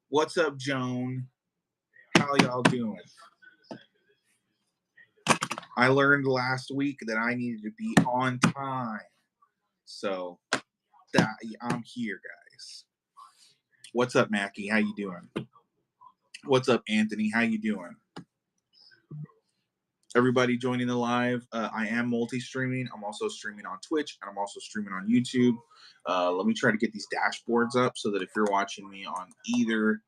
What's up, Joan? How y'all doing? I learned last week that I needed to be on time. So that I'm here, guys. What's up, Mackie? How you doing? What's up, Anthony? How you doing? Everybody joining the live. I am multi-streaming. I'm also streaming on Twitch, and I'm also streaming on YouTube. Let me try to get these dashboards up so that if you're watching me on either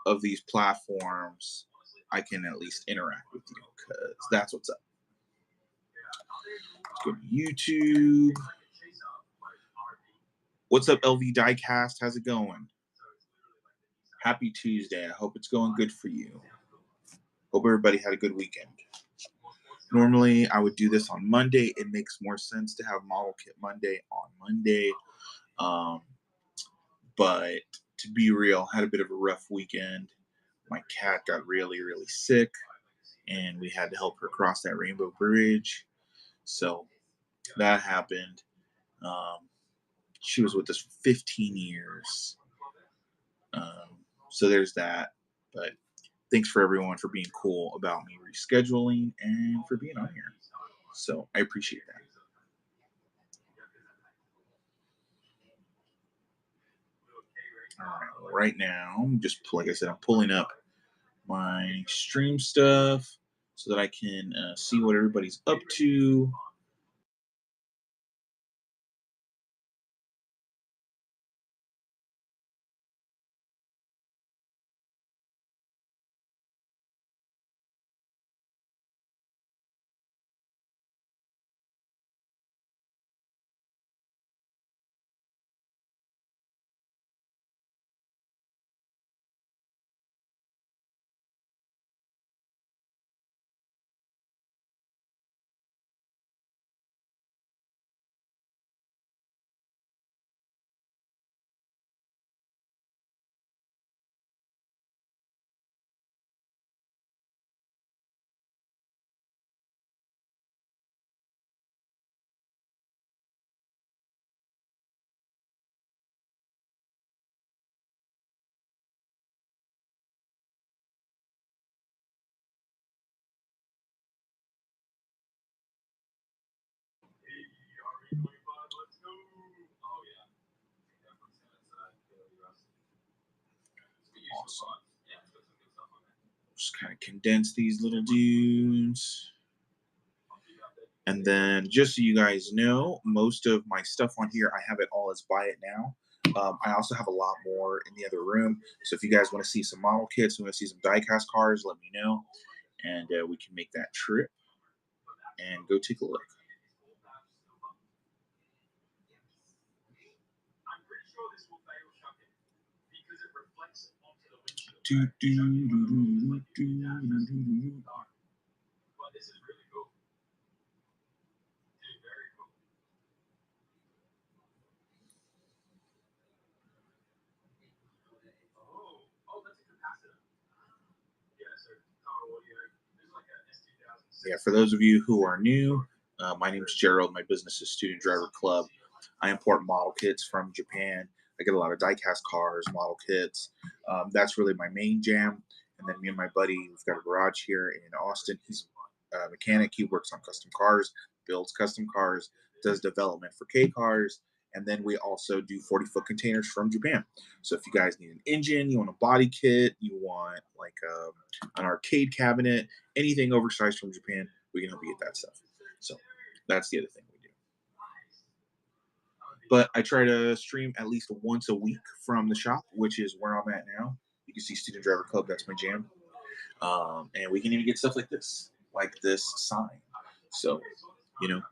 of these platforms, I can at least interact with you, because that's what's up. Let's go to YouTube. What's up, LV Diecast? How's it going? Happy Tuesday. I hope it's going good for you. Hope everybody had a good weekend. Normally, I would do this on Monday. It makes more sense to have Model Kit Monday on Monday. But to be real, had a bit of a rough weekend. My cat got really, really sick, and we had to help her cross that rainbow bridge. So that happened. She was with us for 15 years. So there's that. But thanks for everyone for being cool about me rescheduling and for being on here. So I appreciate that. All right, now, just like I said, I'm pulling up my stream stuff so that I can see what everybody's up to. Awesome. Just kind of condense these little dudes. And then just so you guys know, most of my stuff on here, I have it all as buy it now. I also have a lot more in the other room. So if you guys want to see some model kits, want to see some diecast cars, let me know. And we can make that trip and go take a look. Yeah, for those of you who are new, my name is Gerald. My business is Student Driver Club. I import model kits from Japan. I get a lot of diecast cars, model kits. That's really my main jam. And then me and my buddy, we've got a garage here in Austin. He's a mechanic. He works on custom cars, builds custom cars, does development for K cars. And then we also do 40-foot containers from Japan. So if you guys need an engine, you want a body kit, you want like an arcade cabinet, anything oversized from Japan, we can help you get that stuff. So that's the other thing we do. But I try to stream at least once a week from the shop, which is where I'm at now. You can see Student Driver Club, that's my jam. And we can even get stuff like this sign. So, you know,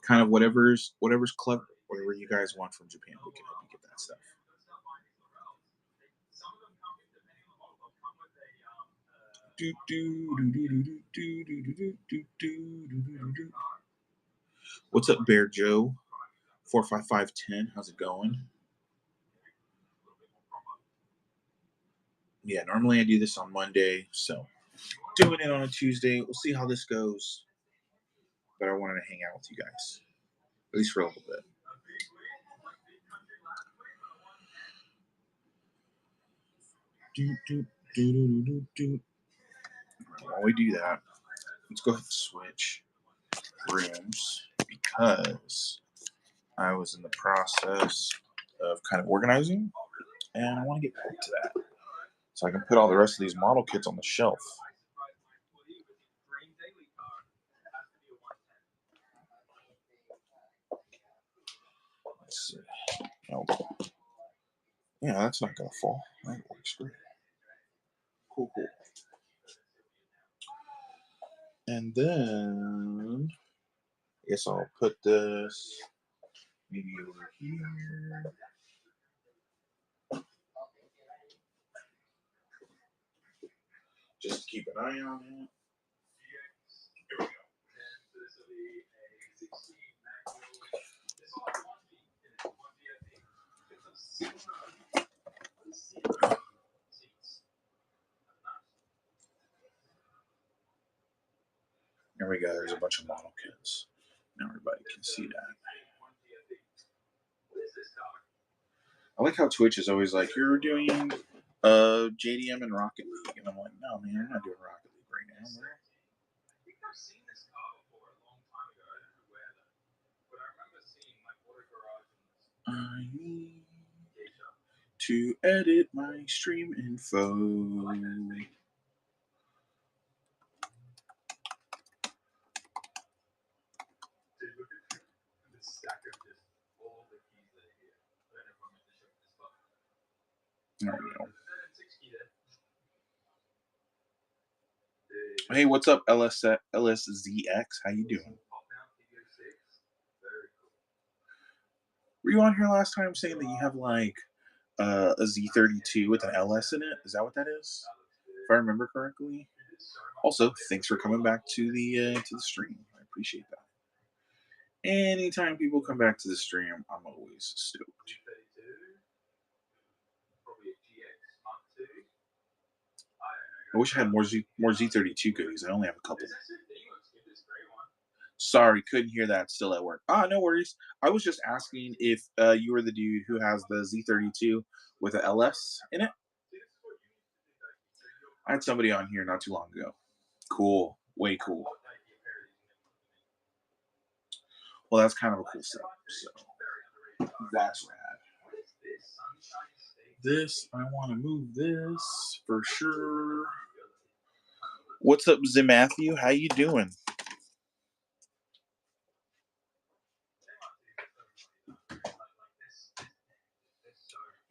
kind of whatever's clever, whatever you guys want from Japan, we can help you get that stuff. What's up, Bear Joe? 45510. How's it going? Yeah, normally I do this on Monday, so doing it on a Tuesday. We'll see how this goes. But I wanted to hang out with you guys, at least for a little bit. Do, do, do, do, do, do. While we do that, let's go ahead and switch rooms because I was in the process of kind of organizing and I want to get back to that so I can put all the rest of these model kits on the shelf. Let's see. Oh, yeah, that's not going to fall. That works great. Cool, cool. And then I guess I'll put this maybe over here. Just keep an eye on it. There we go. There's a bunch of model kits. Now everybody can see that. I like how Twitch is always like, you're doing JDM and Rocket League. And I'm like, no, man, I'm not doing Rocket League right now. I need to edit my stream info. There we go. Hey, what's up, LSZX? How you doing? Were you on here last time saying that you have like a Z32 with an LS in it? Is that what that is? If I remember correctly. Also, thanks for coming back to the stream. I appreciate that. Anytime people come back to the stream, I'm always stoked. I wish I had more Z32 goodies. I only have a couple. Sorry, couldn't hear that. Still at work. No worries. I was just asking if you were the dude who has the Z32 with a LS in it. I had somebody on here not too long ago. Cool. Way cool. Well, that's kind of a cool setup. So that's rad. This, I want to move this for sure. What's up, Zim Matthew? How you doing?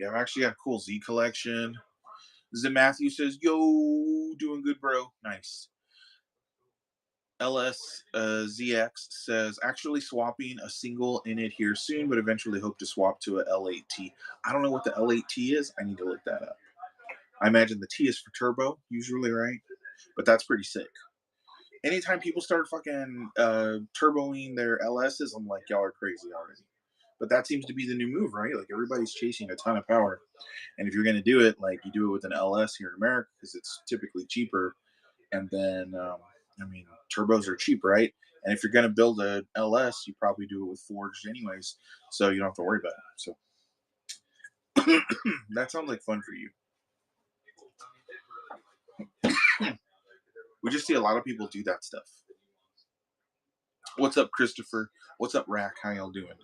Yeah, I've actually got a cool Z collection. Zim Matthew says, yo, doing good, bro. Nice. LSZX says, actually swapping a single in it here soon, but eventually hope to swap to a L8T. I don't know what the L8T is. I need to look that up. I imagine the T is for turbo, usually, right? But that's pretty sick. Anytime people start fucking turboing their LSs, I'm like, y'all are crazy already. But that seems to be the new move, right? Like everybody's chasing a ton of power. And if you're going to do it, like you do it with an LS here in America because it's typically cheaper. And then, I mean, turbos are cheap, right? And if you're going to build an LS, you probably do it with forged anyways. So you don't have to worry about it. So that sounds like fun for you. We just see a lot of people do that stuff. What's up, Christopher? What's up, Rack? How y'all doing?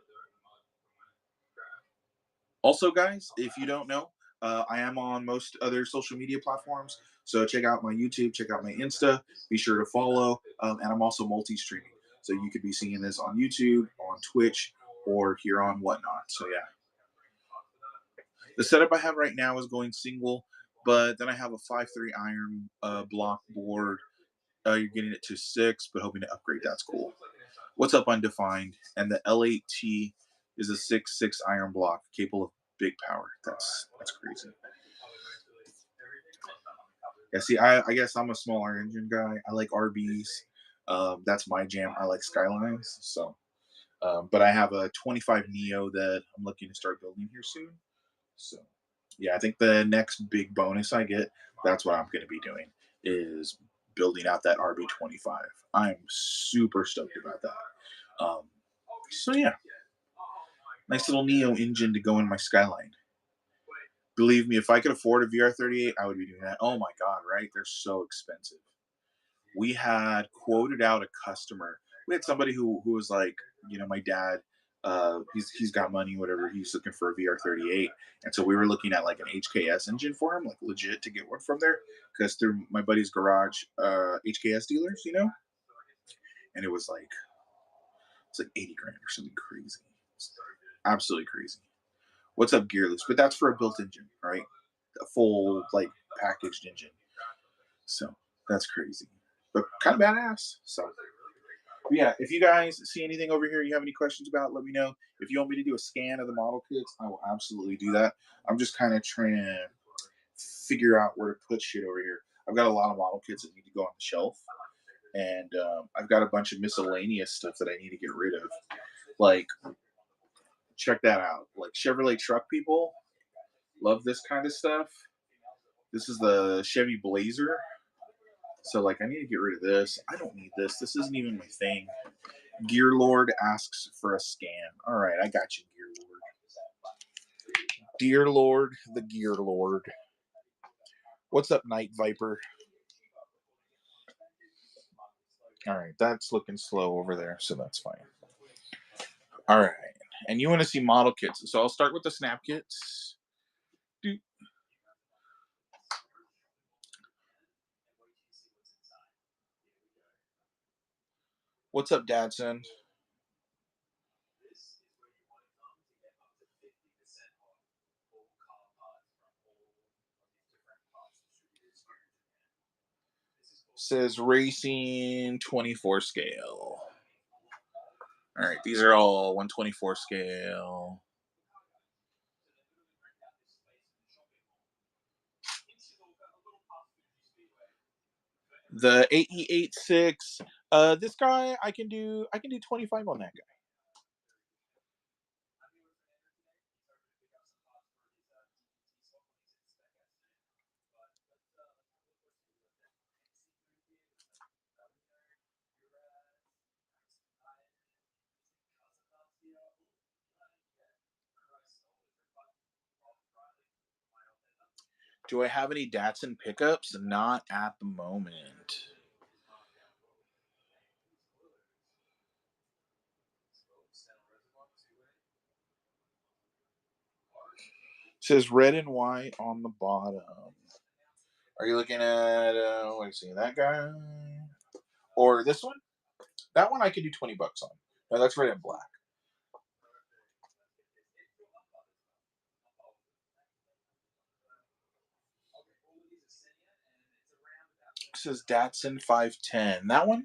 Also, guys, if you don't know, I am on most other social media platforms. So check out my YouTube, check out my Insta. Be sure to follow. And I'm also multi-streaming. So you could be seeing this on YouTube, on Twitch, or here on Whatnot. So yeah. The setup I have right now is going single, but then I have a 5.3 iron block board. You're getting it to 6, but hoping to upgrade. That's cool. What's up, Undefined? And the L8T is a 6.6 iron block, capable of big power. That's crazy. Yeah, see, I guess I'm a smaller engine guy. I like RBs. That's my jam. I like Skylines. So, but I have a 25 Neo that I'm looking to start building here soon. So, yeah, I think the next big bonus I get, that's what I'm going to be doing, is building out that RB25. I'm super stoked about that. So, yeah. Nice little Neo engine to go in my Skyline. Believe me, if I could afford a VR38, I would be doing that. Oh my god, right? They're so expensive. We had quoted out a customer. We had somebody who was like, my dad, he's got money, whatever. He's looking for a VR38, and so we were looking at like an HKS engine for him, like legit to get one from there, because through my buddy's garage, HKS dealers, and it's like 80 grand or something crazy. It's absolutely crazy. What's up, Gearless? But that's for a built engine, right? A full like packaged engine. So that's crazy, but kind of badass. So but yeah, if you guys see anything over here you have any questions about, let me know. If you want me to do a scan of the model kits, I will absolutely do that. I'm just kind of trying to figure out where to put shit over here. I've got a lot of model kits that need to go on the shelf, and I've got a bunch of miscellaneous stuff that I need to get rid of. Like, check that out. Like Chevrolet truck people love this kind of stuff. This is the Chevy Blazer. So like I need to get rid of this. I don't need this. This isn't even my thing. Gear Lord asks for a scan. All right, I got you, Gear Lord. Dear Lord, the Gear Lord. What's up, Night Viper? All right, that's looking slow over there, so that's fine. All right, and you want to see model kits. So I'll start with the snap kits. What's up, Dadson? Says racing 24 scale. All right, these are all 124 scale. The AE86. This guy I can do 25 on that guy. Do I have any Datsun pickups? Not at the moment. It says red and white on the bottom. Are you looking at what is see that guy or this one? That one I could do $20 on. No, that's red and black. It says Datsun 510. That one.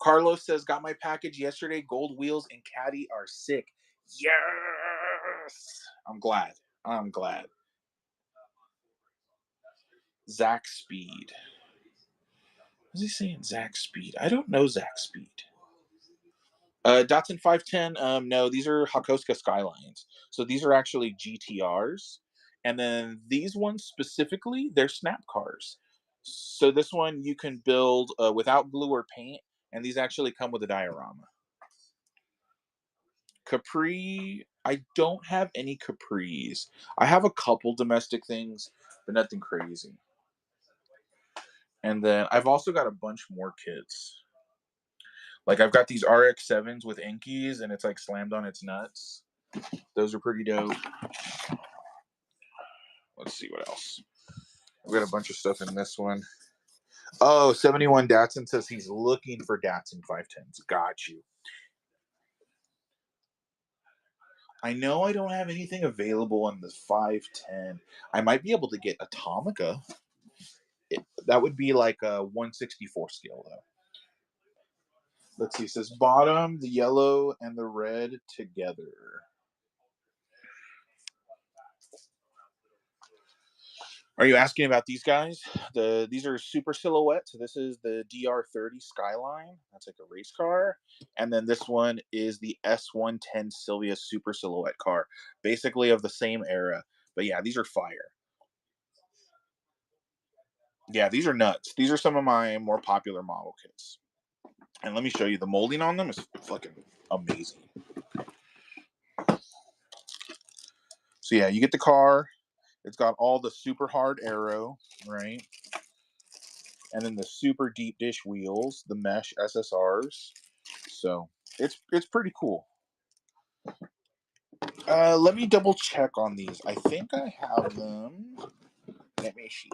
Carlos says got my package yesterday. Gold wheels and caddy are sick. Yes, I'm glad. I'm glad. Zach Speed. What is he saying? Zach Speed. I don't know Zach Speed. Datsun 510. No, these are Hakosuka Skylines. So these are actually GTRs, and then these ones specifically, they're snap cars. So this one you can build without glue or paint, and these actually come with a diorama. Capri. I don't have any Capris. I have a couple domestic things, but nothing crazy. And then I've also got a bunch more kits. Like I've got these RX-7s with Enkies, and it's like slammed on its nuts. Those are pretty dope. Let's see what else. I've got a bunch of stuff in this one. Oh, 71 Datsun says he's looking for Datsun 510s. Got you. I know I don't have anything available on the 510. I might be able to get Atomica. That would be like a 164 scale, though. Let's see. It says bottom, the yellow, and the red together. Are you asking about these guys? These are super silhouette. So this is the DR30 Skyline. That's like a race car. And then this one is the S110 Sylvia super silhouette car, basically of the same era. But yeah, these are fire. Yeah, these are nuts. These are some of my more popular model kits. And let me show you, the molding on them is fucking amazing. So yeah, you get the car. It's got all the super hard aero, right? And then the super deep dish wheels, the mesh SSRs. So it's pretty cool. Let me double check on these. I think I have them. Let me see.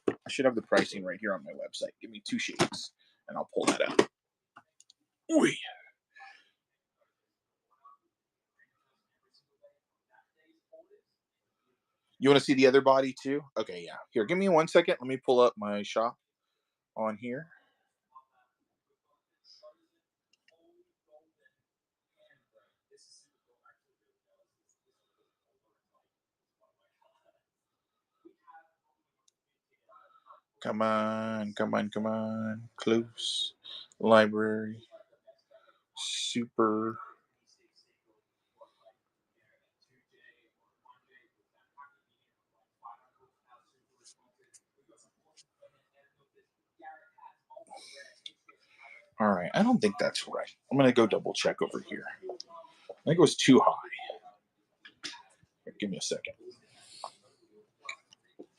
I should have the pricing right here on my website. Give me 2 shakes, and I'll pull that out. Ooh. You want to see the other body too? Okay, yeah. Here, give me 1 second. Let me pull up my shop on here. Come on, come on, come on. Close. Library. Super. All right, I don't think that's right. I'm going to go double check over here. I think it was too high. Here, give me a second.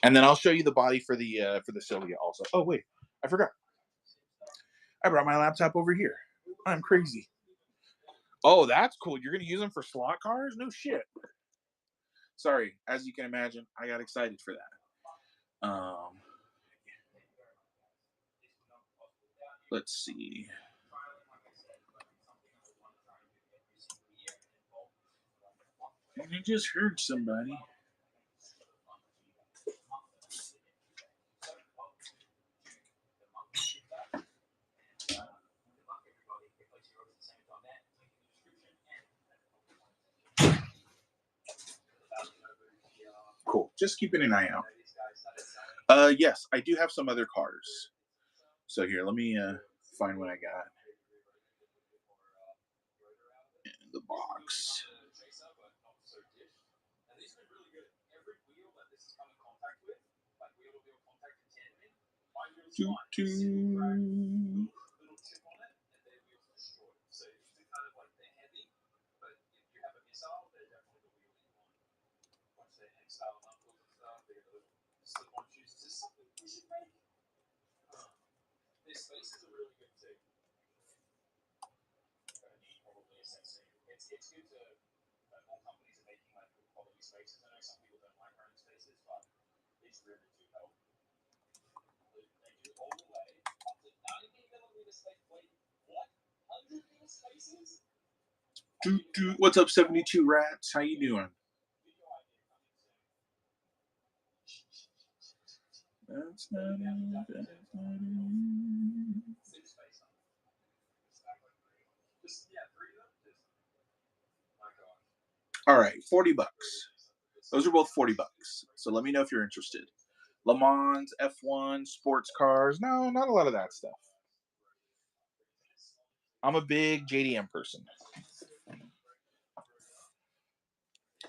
And then I'll show you the body for the Sylvia also. Oh, wait. I forgot. I brought my laptop over here. I'm crazy. Oh, that's cool. You're going to use them for slot cars? No shit. Sorry. As you can imagine, I got excited for that. Let's see. I just heard somebody. Cool. Just keeping an eye out. Yes, I do have some other cars. So here, let me find what I got in the box. Doo, doo. Doo, doo. What's up, 72 Rats? How you doing? That's not it. That's not it. All right, 40 bucks. Those are both 40 bucks. So let me know if you're interested. Le Mans, F1, sports cars. No, not a lot of that stuff. I'm a big JDM person.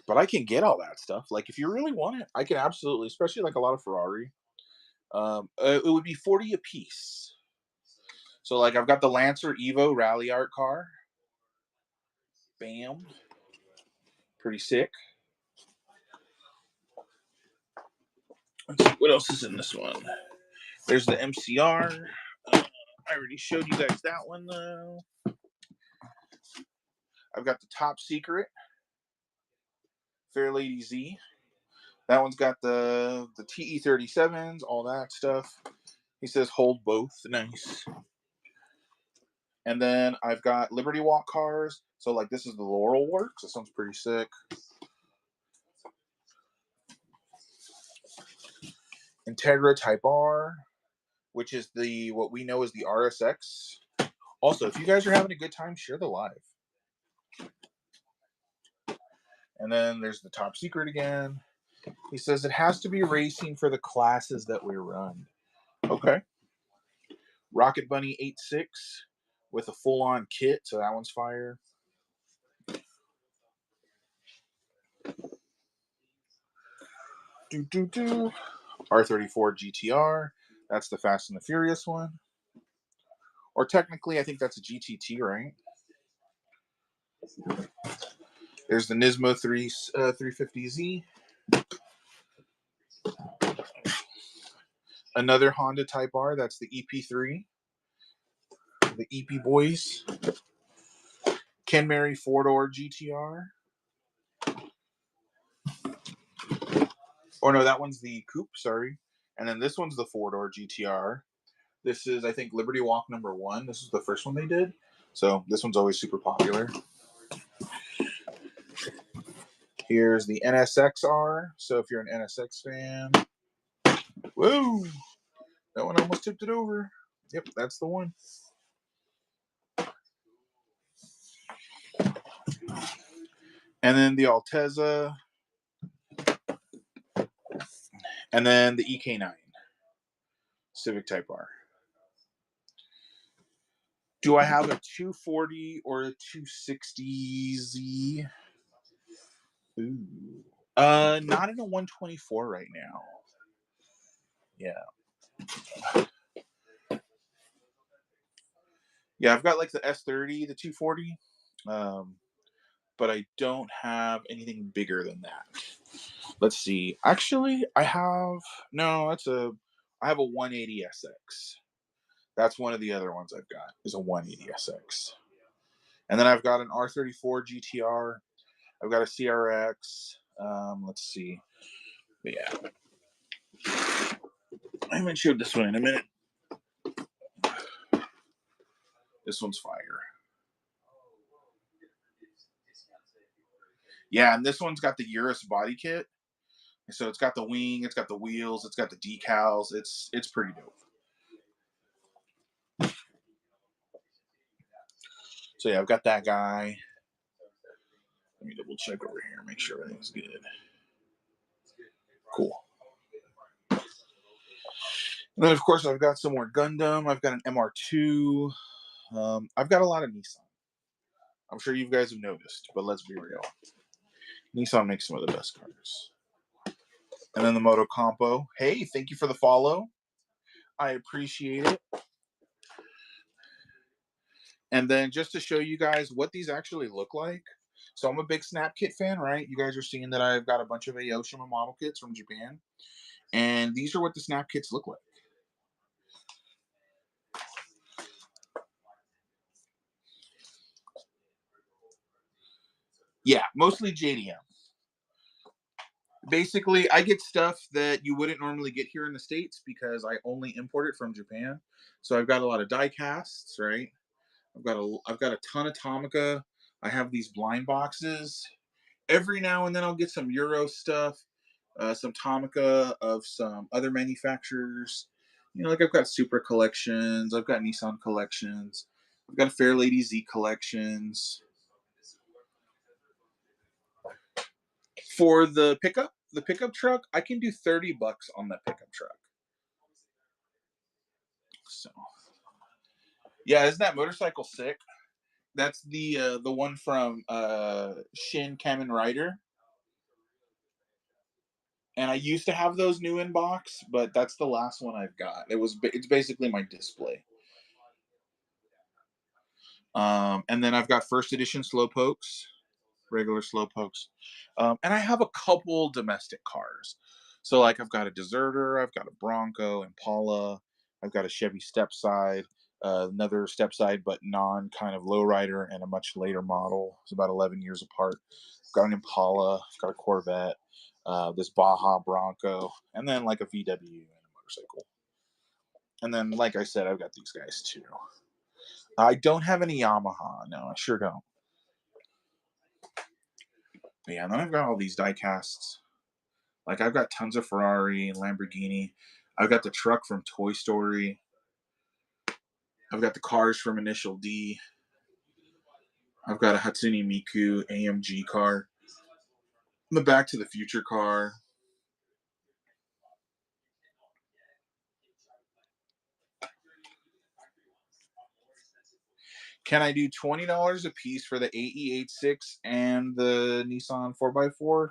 But I can get all that stuff. Like, if you really want it, I can absolutely, especially like a lot of Ferrari. It would be 40 a piece. So, like, I've got the Lancer Evo Rally Art car. Bam. Pretty sick. Let's see, what else is in this one? There's the MCR. I already showed you guys that one, though. I've got the Top Secret Fair Lady Z. That one's got the TE37s, all that stuff. He says hold both. Nice. And then I've got Liberty Walk cars. So, like, this is the Laurel Works. This one's pretty sick. Integra Type R, which is the what we know as the RSX. Also, if you guys are having a good time, share the live. And then there's the Top Secret again. He says it has to be racing for the classes that we run. Okay. Rocket Bunny 8.6 with a full-on kit, so that one's fire. R34 GTR. That's the Fast and the Furious one. Or technically, I think that's a GTT, right? There's the Nismo 350Z. Another Honda Type R. That's the EP3. The EP Boys. Ken Mary 4-door GTR. Or no, that one's the Coupe, sorry. And then this one's the 4-door GTR. This is, I think, Liberty Walk #1. This is the first one they did. So this one's always super popular. Here's the NSXR. So if you're an NSX fan. Whoa! That one almost tipped it over. Yep, that's the one. And then the Altezza. And then the EK9. Civic Type R. Do I have a 240 or a 260Z? Ooh. Not in a 124 right now. Yeah. Yeah, I've got like the S30, the 240. But I don't have anything bigger than that. Let's see. Actually, I have I have a 180 SX. That's one of the other ones I've got is a 180 SX. And then I've got an R34 GTR. I've got a CRX. Let's see. But yeah. I haven't showed this one in a minute. This one's fire. Yeah, and this one's got the Urus body kit. So it's got the wing, it's got the wheels, it's got the decals. It's pretty dope. So yeah, I've got that guy. Let me double check over here, make sure everything's good. Cool. And then of course I've got some more Gundam. I've got an MR2. I've got a lot of Nissan. I'm sure you guys have noticed, but let's be real. Nissan makes some of the best cars. And then the Moto Compo. Hey, thank you for the follow. I appreciate it. And then just to show you guys what these actually look like. So I'm a big Snap Kit fan, right? You guys are seeing that I've got a bunch of Aoshima model kits from Japan. And these are what the Snap Kits look like. Yeah, mostly JDM. Basically, I get stuff that you wouldn't normally get here in the States because I only import it from Japan. So I've got a lot of die casts, right? I've got a ton of Tomica. I have these blind boxes. Every now and then I'll get some Euro stuff, some Tomica of some other manufacturers. You know, like I've got Supra collections, I've got Nissan collections, I've got Fairlady Z collections. For the pickup truck, I can do $30 on that pickup truck. So, yeah, isn't that motorcycle sick? That's the one from Shin Kamen Rider. And I used to have those new in box, but that's the last one I've got. It's basically my display. And then I've got first edition Slowpokes, regular Slowpokes. And I have a couple domestic cars. So like I've got a Deserter, I've got a Bronco, Impala, I've got a Chevy Stepside, another Stepside but non kind of lowrider and a much later model. It's about 11 years apart. I've got an Impala, I've got a Corvette, this Baja Bronco, and then like a VW and a motorcycle. And then, like I said, I've got these guys too. I don't have any Yamaha. No, I sure don't. But yeah, and then I've got all these die casts. Like I've got tons of Ferrari and Lamborghini. I've got the truck from Toy Story. I've got the cars from Initial D. I've got a Hatsune Miku AMG car. The Back to the Future car. Can I do $20 a piece for the AE86 and the Nissan 4x4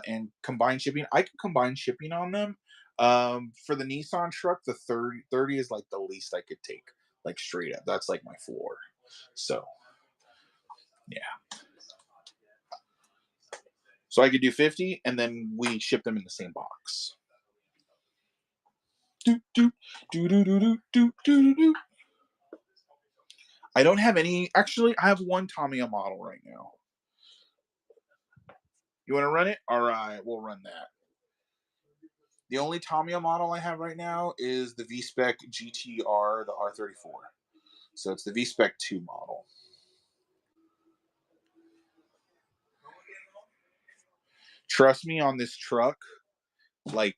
and combine shipping? I can combine shipping on them. For the Nissan truck, the 30 is like the least I could take, like straight up. That's like my floor. So, yeah. So I could do 50, and then we ship them in the same box. Do, do, do, do, do, do, do, do, do. I don't have any. Actually, I have one Tamiya model right now. You want to run it? All right, we'll run that. The only Tamiya model I have right now is the V-Spec GTR, the R34. So it's the V-Spec 2 model. Trust me on this truck, like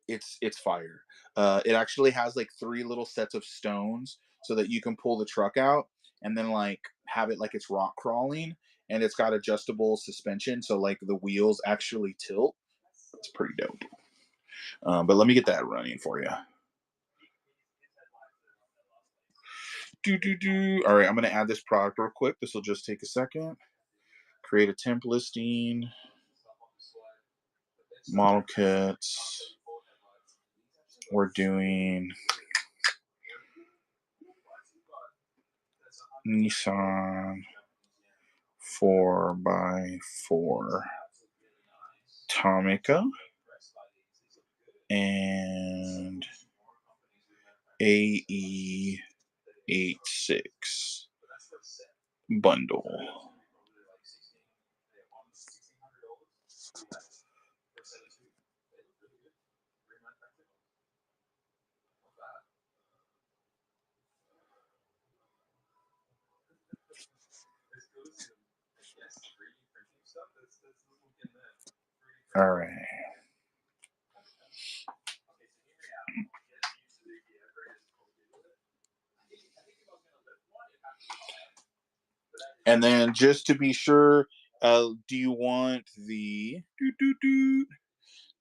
it's fire. It actually has like 3 little sets of stones so that you can pull the truck out and then like have it like it's rock crawling, and it's got adjustable suspension so like the wheels actually tilt. It's pretty dope. But let me get that running for you. All right, I'm gonna add this product real quick. This will just take a second. Create a temp listing. Model kits. We're doing Nissan 4x4 Tomica and AE86 bundle. All right. And then just to be sure, do you want the do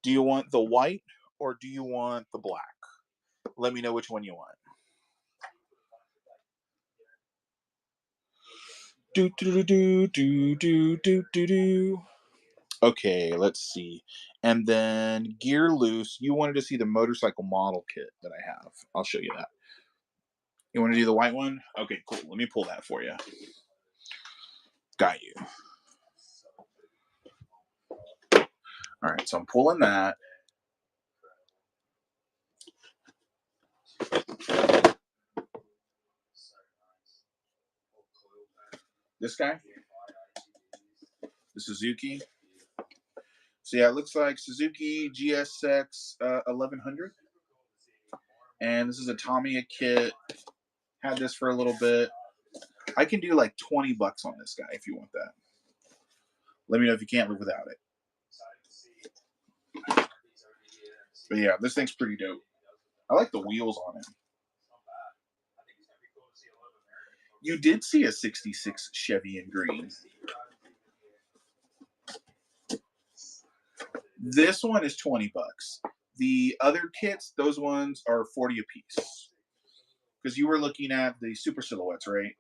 you want the white or do you want the black? Let me know which one you want. Okay, let's see. And then gear loose. You wanted to see the motorcycle model kit that I have. I'll show you that. You want to do the white one? Okay, cool. Let me pull that for you. Got you. All right, so I'm pulling that. This guy, the Suzuki. So yeah, it looks like Suzuki GSX 1100. And this is a Tamiya kit. Had this for a little bit. I can do like 20 bucks on this guy if you want that. Let me know if you can't live without it. But yeah, this thing's pretty dope. I like the wheels on it. You did see a 66 Chevy in green. This one is 20 bucks. The other kits, those ones are 40 a piece. Because you were looking at the super silhouettes, right?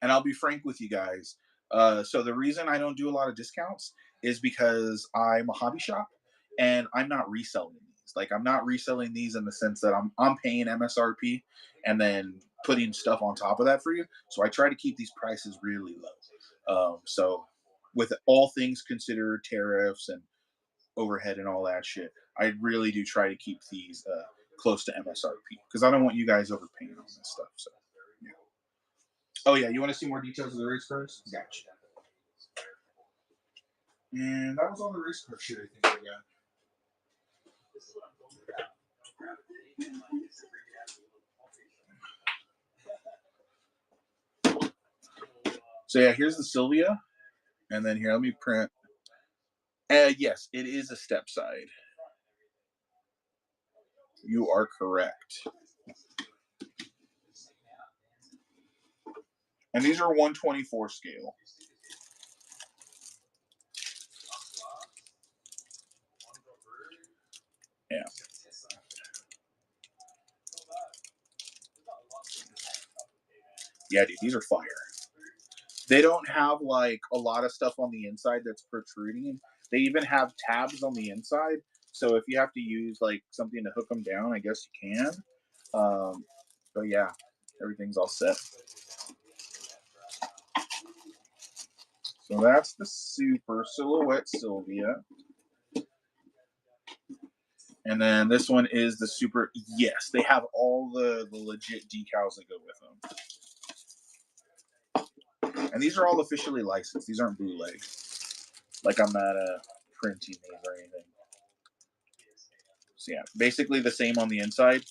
And I'll be frank with you guys. So the reason I don't do a lot of discounts is because I'm a hobby shop and I'm not reselling these. Like I'm not reselling these in the sense that I'm paying MSRP and then putting stuff on top of that for you. So I try to keep these prices really low. So with all things considered, tariffs and overhead and all that shit, I really do try to keep these close to MSRP because I don't want you guys overpaying on this stuff. So. Yeah. Oh yeah, you want to see more details of the race cars? Gotcha. And that was all the race car shit I think I got. So yeah, here's the Sylvia, and then here let me print. Yes, it is a step side. You are correct. And these are 124 scale. Yeah. Yeah, dude, these are fire. They don't have like a lot of stuff on the inside that's protruding. They even have tabs on the inside. So if you have to use like something to hook them down, I guess you can. But yeah, everything's all set. So that's the Super Silhouette Sylvia. And then this one is the Super. Yes, they have all the legit decals that go with them. And these are all officially licensed. These aren't bootleg. Like I'm not printing these or anything. So yeah, basically the same on the inside.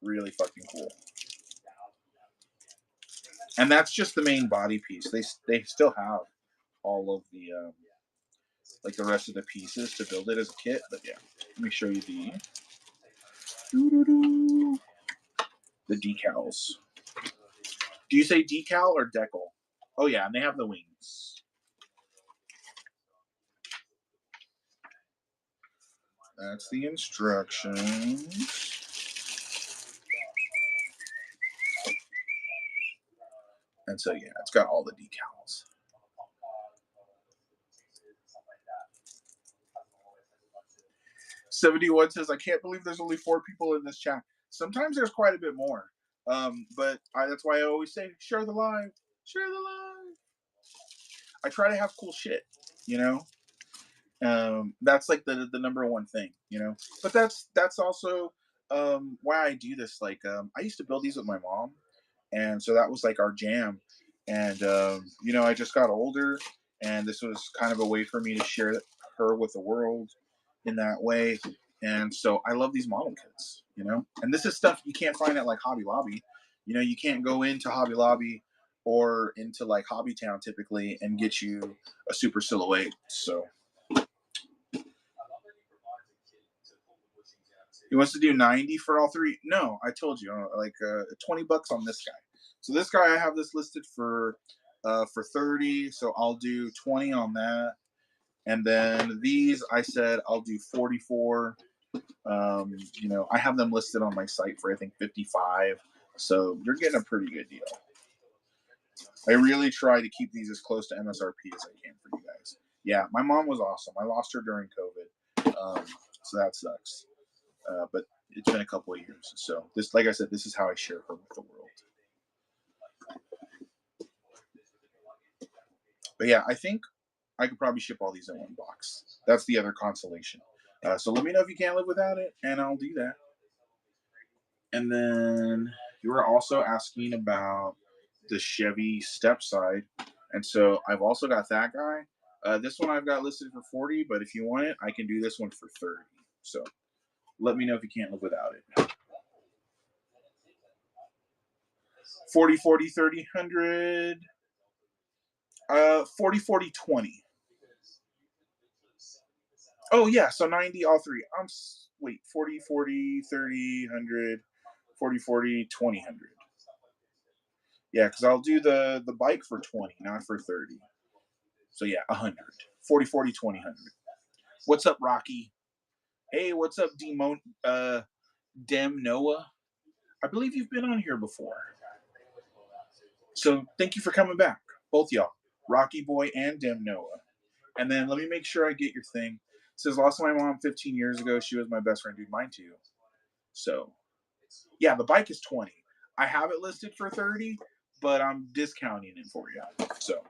Really fucking cool. And that's just the main body piece. They still have all of the like the rest of the pieces to build it as a kit. But yeah, let me show you the decals. Do you say decal or decal? Oh yeah, and they have the wings. That's the instructions. And so yeah, it's got all the decals. $71 says, I can't believe there's only 4 people in this chat. Sometimes there's quite a bit more. But that's why I always say, share the live. Share the live. I try to have cool shit, you know? That's like the number one thing, you know? But that's also why I do this. Like, I used to build these with my mom. And so that was like our jam. And, you know, I just got older. And this was kind of a way for me to share her with the world in that way. And so I love these model kits, you know, and this is stuff you can't find at like Hobby Lobby. You know, you can't go into Hobby Lobby or into like Hobby Town typically and get you a Super Silhouette. So he wants to do 90 for all 3. No, I told you, like $20 on this guy. So this guy, I have this listed for 30. So I'll do 20 on that. And then these, I said I'll do 44. You know, I have them listed on my site for I think 55. So you're getting a pretty good deal. I really try to keep these as close to MSRP as I can for you guys. Yeah, my mom was awesome. I lost her during COVID, so that sucks. But it's been a couple of years. So this, like I said, this is how I share her with the world. But yeah, I think I could probably ship all these in one box. That's the other consolation. So let me know if you can't live without it, and I'll do that. And then you were also asking about the Chevy step side. And so I've also got that guy. This one I've got listed for 40, but if you want it, I can do this one for 30. So let me know if you can't live without it. 40, 40, 30, 100. 40, 40, 20. Oh, yeah. So 90, all 3. Wait, 40, 40, 30, 100, 40, 40, 20, 100. Yeah, because I'll do the bike for 20, not for 30. So yeah, 100. 40, 40, 20, 100. What's up, Rocky? Hey, what's up, Dem Noah? I believe you've been on here before. So thank you for coming back, both y'all, Rocky Boy and Dem Noah. And then let me make sure I get your thing. It says, lost my mom 15 years ago. She was my best friend. Dude, mine too. So yeah, the bike is 20. I have it listed for 30, but I'm discounting it for you. So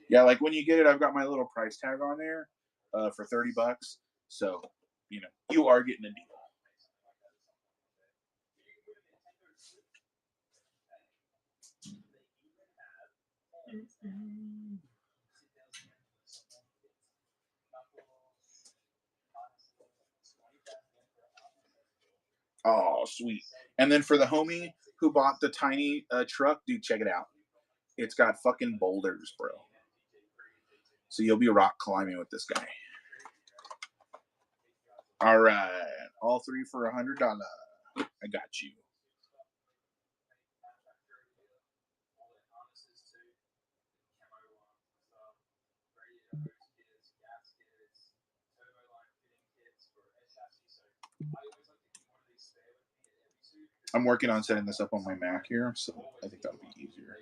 yeah, like when you get it, I've got my little price tag on there for $30. So, you know, you are getting a deal. Oh, sweet. And then for the homie who bought the tiny truck, dude, check it out. It's got fucking boulders, bro. So you'll be rock climbing with this guy. All right. All 3 for $100. I got you. I'm working on setting this up on my Mac here, so I think that'll be easier.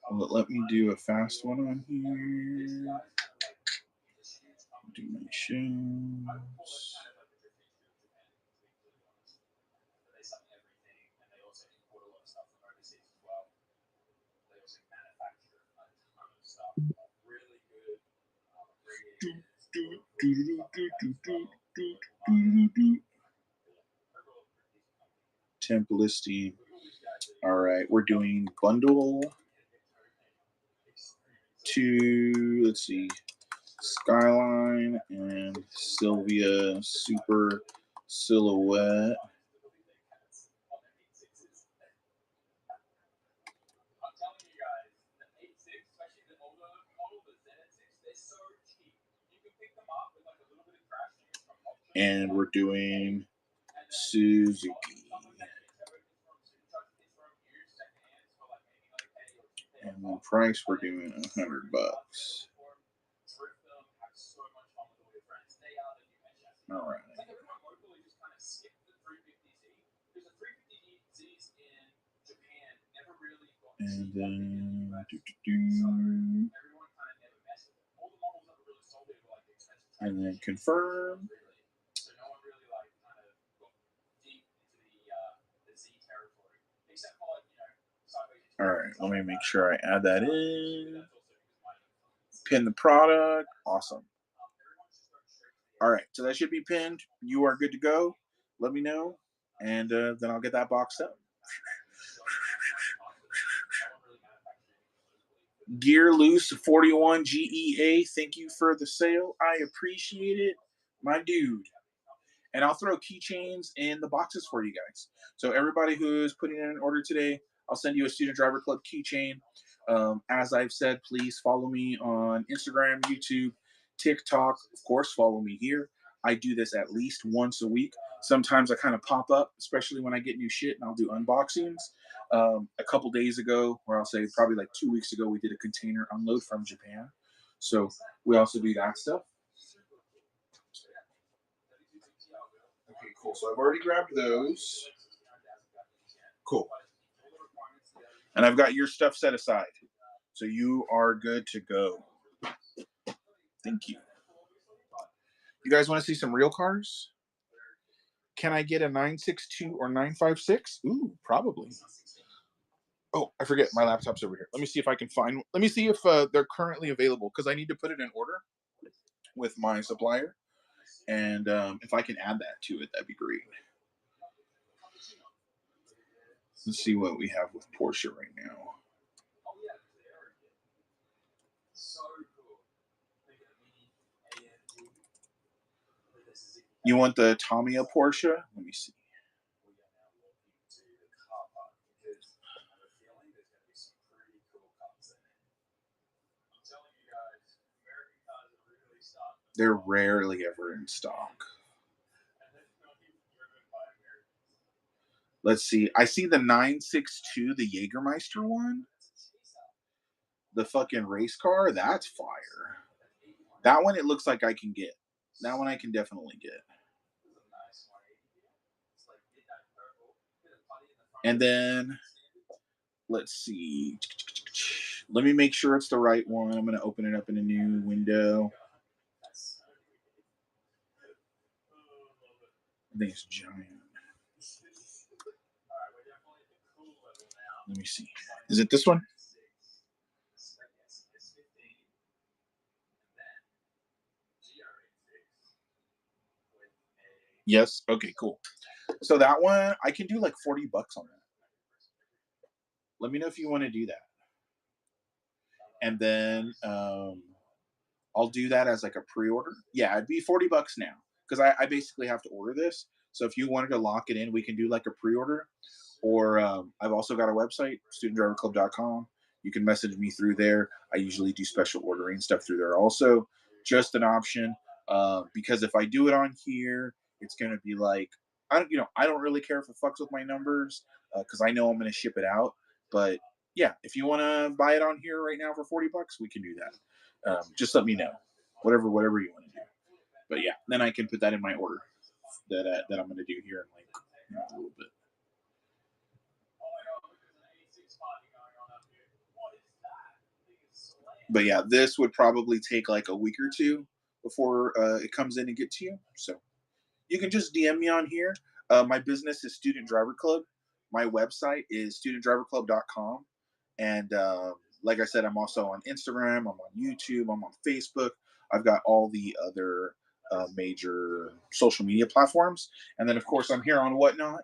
Let me do a fast one on here. Do my shows. Temp listing. All right, we're doing bundle to, let's see, Skyline and Sylvia Super Silhouette. And we're doing Suzuki. And the price we're doing $100. All right. And then and then confirm. All right, let me make sure I add that in. Pin the product. Awesome. All right, so that should be pinned. You are good to go. Let me know, and then I'll get that boxed up. Gear Loose 41 GEA. Thank you for the sale. I appreciate it, my dude. And I'll throw keychains in the boxes for you guys. So everybody who's putting in an order today, I'll send you a Student Driver Club keychain. As I've said, please follow me on Instagram, YouTube, TikTok. Of course, follow me here. I do this at least once a week. Sometimes I kind of pop up, especially when I get new shit, and I'll do unboxings. A couple days ago, or I'll say probably like 2 weeks ago, we did a container unload from Japan. So we also do that stuff. Okay, cool. So I've already grabbed those. Cool. And I've got your stuff set aside. So you are good to go. Thank you. You guys want to see some real cars? Can I get a 962 or 956? Ooh, probably. Oh, I forget. My laptop's over here. Let me see if I can find. Let me see if they're currently available because I need to put it in order with my supplier. And if I can add that to it, that'd be great. Let's see what we have with Porsche right now. You want the Tamiya Porsche? Let me see. They're rarely ever in stock. Let's see. I see the 962, the Jägermeister one. The fucking race car. That's fire. That one, it looks like I can get. That one I can definitely get. And then, let's see. Let me make sure it's the right one. I'm going to open it up in a new window. I think it's giant. Let me see. Is it this one? Yes. Okay, cool. So that one, I can do like $40 on that. Let me know if you want to do that. And then I'll do that as like a pre-order. Yeah, it'd be $40 now because I basically have to order this. So if you wanted to lock it in, we can do like a pre-order. Or I've also got a website, studentdriverclub.com. You can message me through there. I usually do special ordering stuff through there also. Just an option because if I do it on here, it's going to be like, I don't really care if it fucks with my numbers because I know I'm going to ship it out. But yeah, if you want to buy it on here right now for $40, we can do that. Just let me know, whatever you want to do. But yeah, then I can put that in my order that I'm going to do here in like a little bit. But yeah, this would probably take like a week or two before it comes in and get to you. So you can just DM me on here. My business is Student Driver Club. My website is studentdriverclub.com. And like I said, I'm also on Instagram, I'm on YouTube, I'm on Facebook. I've got all the other major social media platforms. And then, of course, I'm here on Whatnot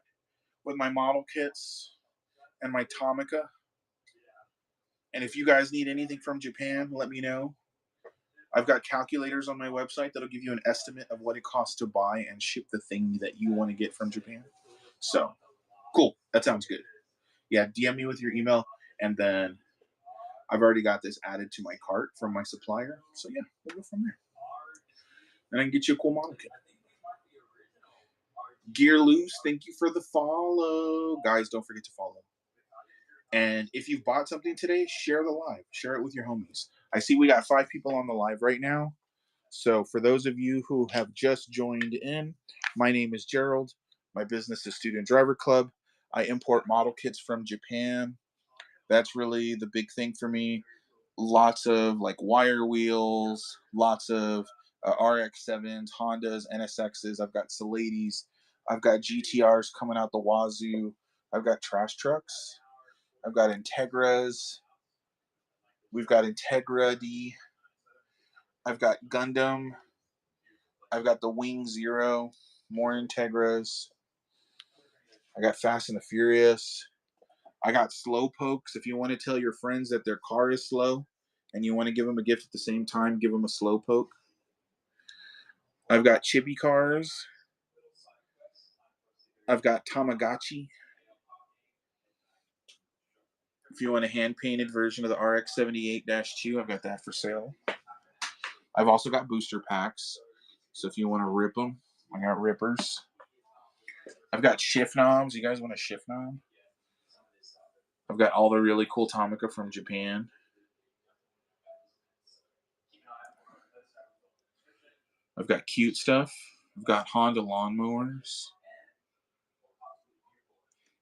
with my model kits and my Tomica. And if you guys need anything from Japan, let me know. I've got calculators on my website that'll give you an estimate of what it costs to buy and ship the thing that you want to get from Japan. So, cool. That sounds good. Yeah, DM me with your email, and then I've already got this added to my cart from my supplier. So, yeah, we'll go from there. And I can get you a cool model kit. Gear Loose, thank you for the follow. Guys, don't forget to follow. And if you've bought something today, share the live. Share it with your homies. I see we got 5 people on the live right now. So for those of you who have just joined in, my name is Gerald. My business is Student Driver Club. I import model kits from Japan. That's really the big thing for me. Lots of like wire wheels, lots of RX-7s, Hondas, NSXs. I've got Celates. I've got GTRs coming out the wazoo. I've got trash trucks. I've got Integras. We've got Integra D. I've got Gundam. I've got the Wing Zero. More Integras. I got Fast and the Furious. I got Slow Pokes. If you want to tell your friends that their car is slow and you want to give them a gift at the same time, give them a Slow Poke. I've got Chibi Cars. I've got Tamagotchi. If you want a hand-painted version of the RX-78-2, I've got that for sale. I've also got booster packs. So if you want to rip them, I got rippers. I've got shift knobs. You guys want a shift knob? I've got all the really cool Tomica from Japan. I've got cute stuff. I've got Honda lawnmowers.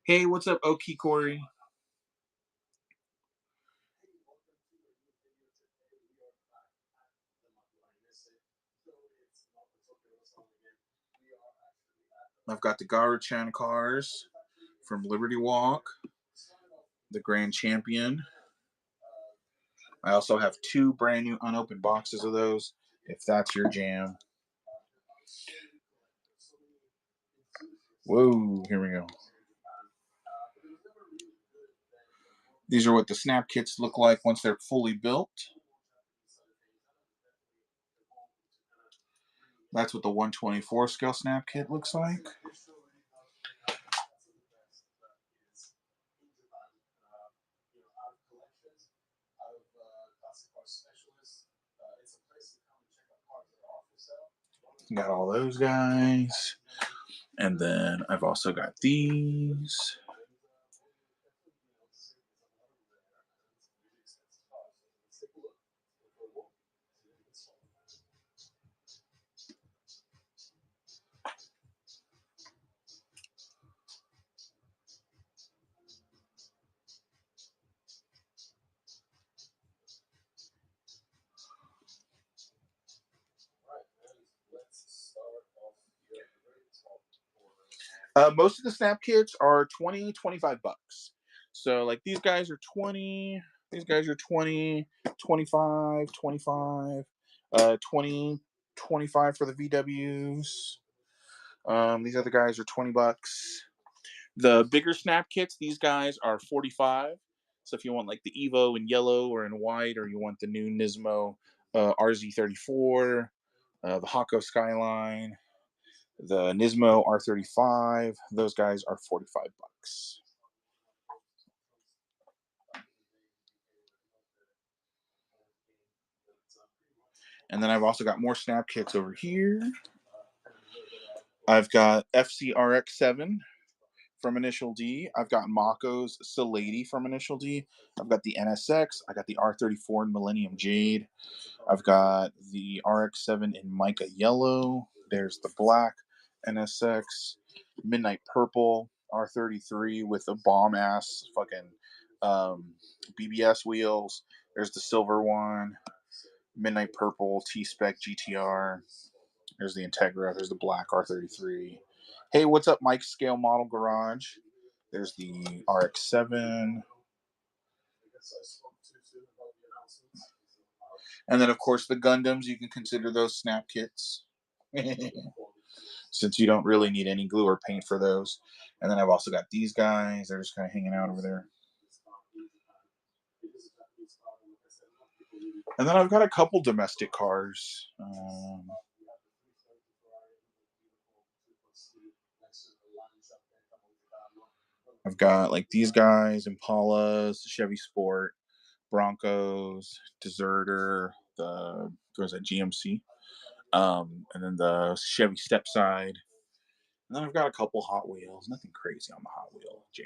Hey, what's up, Okie Corey? I've got the Garu-chan cars from Liberty Walk, the Grand Champion. I also have 2 brand new unopened boxes of those, if that's your jam. Whoa, here we go. These are what the snap kits look like once they're fully built. That's what the 124 scale snap kit looks like. Got all those guys. And then I've also got these. Most of the snap kits are 20, 25 bucks. So like these guys are 20, these guys are 20, 25, 25, 20, 25 for the VWs. These other guys are 20 bucks. The bigger snap kits, these guys are 45. So if you want like the Evo in yellow or in white, or you want the new Nismo RZ34, the Hako Skyline, the Nismo R35, those guys are 45 bucks. And then I've also got more snap kits over here. I've got FCRX7 from Initial D. I've got Mako's Celady from Initial D. I've got the NSX. I got the R34 in Millennium Jade. I've got the RX-7 in Mica Yellow. There's the black NSX, Midnight Purple, R33 with a bomb-ass fucking BBS wheels. There's the silver one, midnight purple T-Spec GTR. There's the Integra. There's the black R33. Hey, what's up, Mike Scale Model Garage? There's the RX-7. And then, of course, the Gundams. You can consider those snap kits. Since you don't really need any glue or paint for those. And then I've also got these guys. They're just kind of hanging out over there. And then I've got a couple domestic cars. I've got like these guys, Impalas, Chevy Sport, Broncos, Deserter, the goes at GMC, and then the Chevy Stepside. And then I've got a couple Hot Wheels. Nothing crazy on the Hot Wheel jam.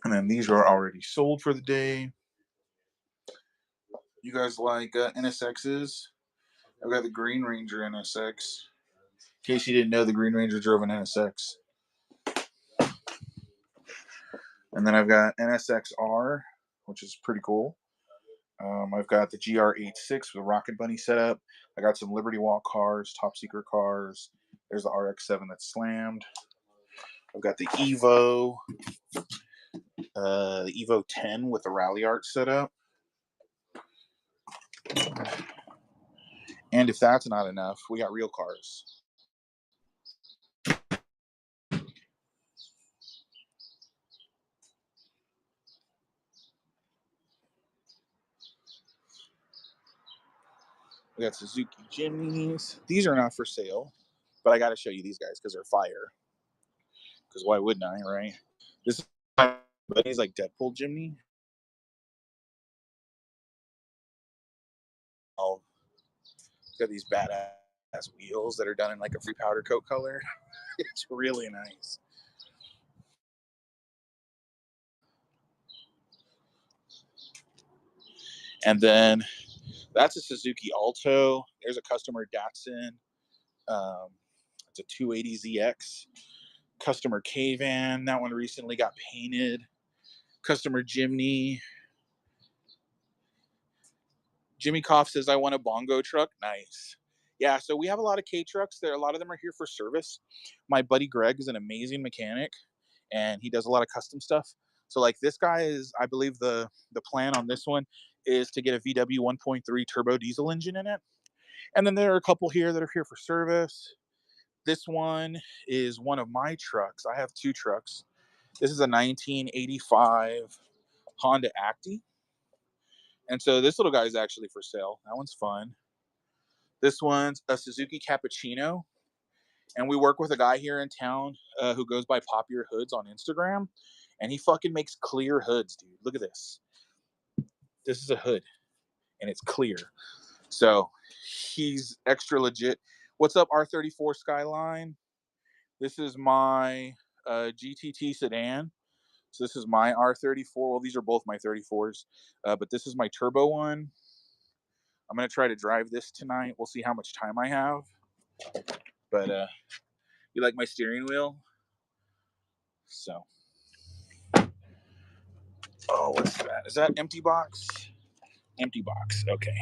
And then these are already sold for the day. You guys like NSXs? I've got the Green Ranger NSX. In case you didn't know, the Green Ranger drove an NSX. And then I've got NSXR, which is pretty cool. I've got the GR86 with a Rocket Bunny setup. I got some Liberty Walk cars, top secret cars. There's the RX-7 that's slammed. I've got the Evo 10 with the Rally Art setup. And if that's not enough, we got real cars. We got Suzuki Jimnys. These are not for sale, but I got to show you these guys because they're fire. Because why wouldn't I, right? This is my buddy's like Deadpool Jimny. Oh, got these badass wheels that are done in like a free powder coat color. It's really nice. And then that's a Suzuki Alto. There's a customer Datsun. It's a 280ZX. Customer K-Van. That one recently got painted. Customer Jimny. Jimmy Koff says, I want a bongo truck. Nice. Yeah, so we have a lot of K trucks. A lot of them are here for service. My buddy Greg is an amazing mechanic, and he does a lot of custom stuff. So like this guy is, I believe the plan on this one is to get a VW 1.3 turbo diesel engine in it. And then there are a couple here that are here for service. This one is one of my trucks. I have two trucks. This is a 1985 Honda Acti. And so this little guy is actually for sale. That one's fun. This one's a Suzuki Cappuccino. And we work with a guy here in town who goes by Pop Your Hoods on Instagram. And he fucking makes clear hoods, dude. Look at this. This is a hood. And it's clear. So he's extra legit. What's up, R34 Skyline? This is my GTT sedan. So this is my R34. Well, these are both my 34s. But this is my turbo one. I'm going to try to drive this tonight. We'll see how much time I have. But you like my steering wheel? So. Oh, what's that? Is that empty box? Empty box. Okay.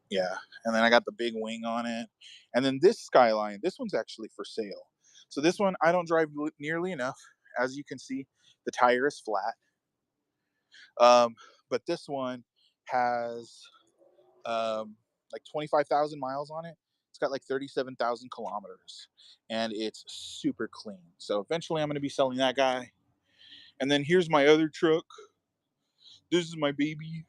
Yeah. And then I got the big wing on it. And then this Skyline, this one's actually for sale. So this one, I don't drive nearly enough. As you can see, the tire is flat. But this one has like 25,000 miles on it. It's got like 37,000 kilometers. And it's super clean. So eventually I'm going to be selling that guy. And then here's my other truck. This is my baby.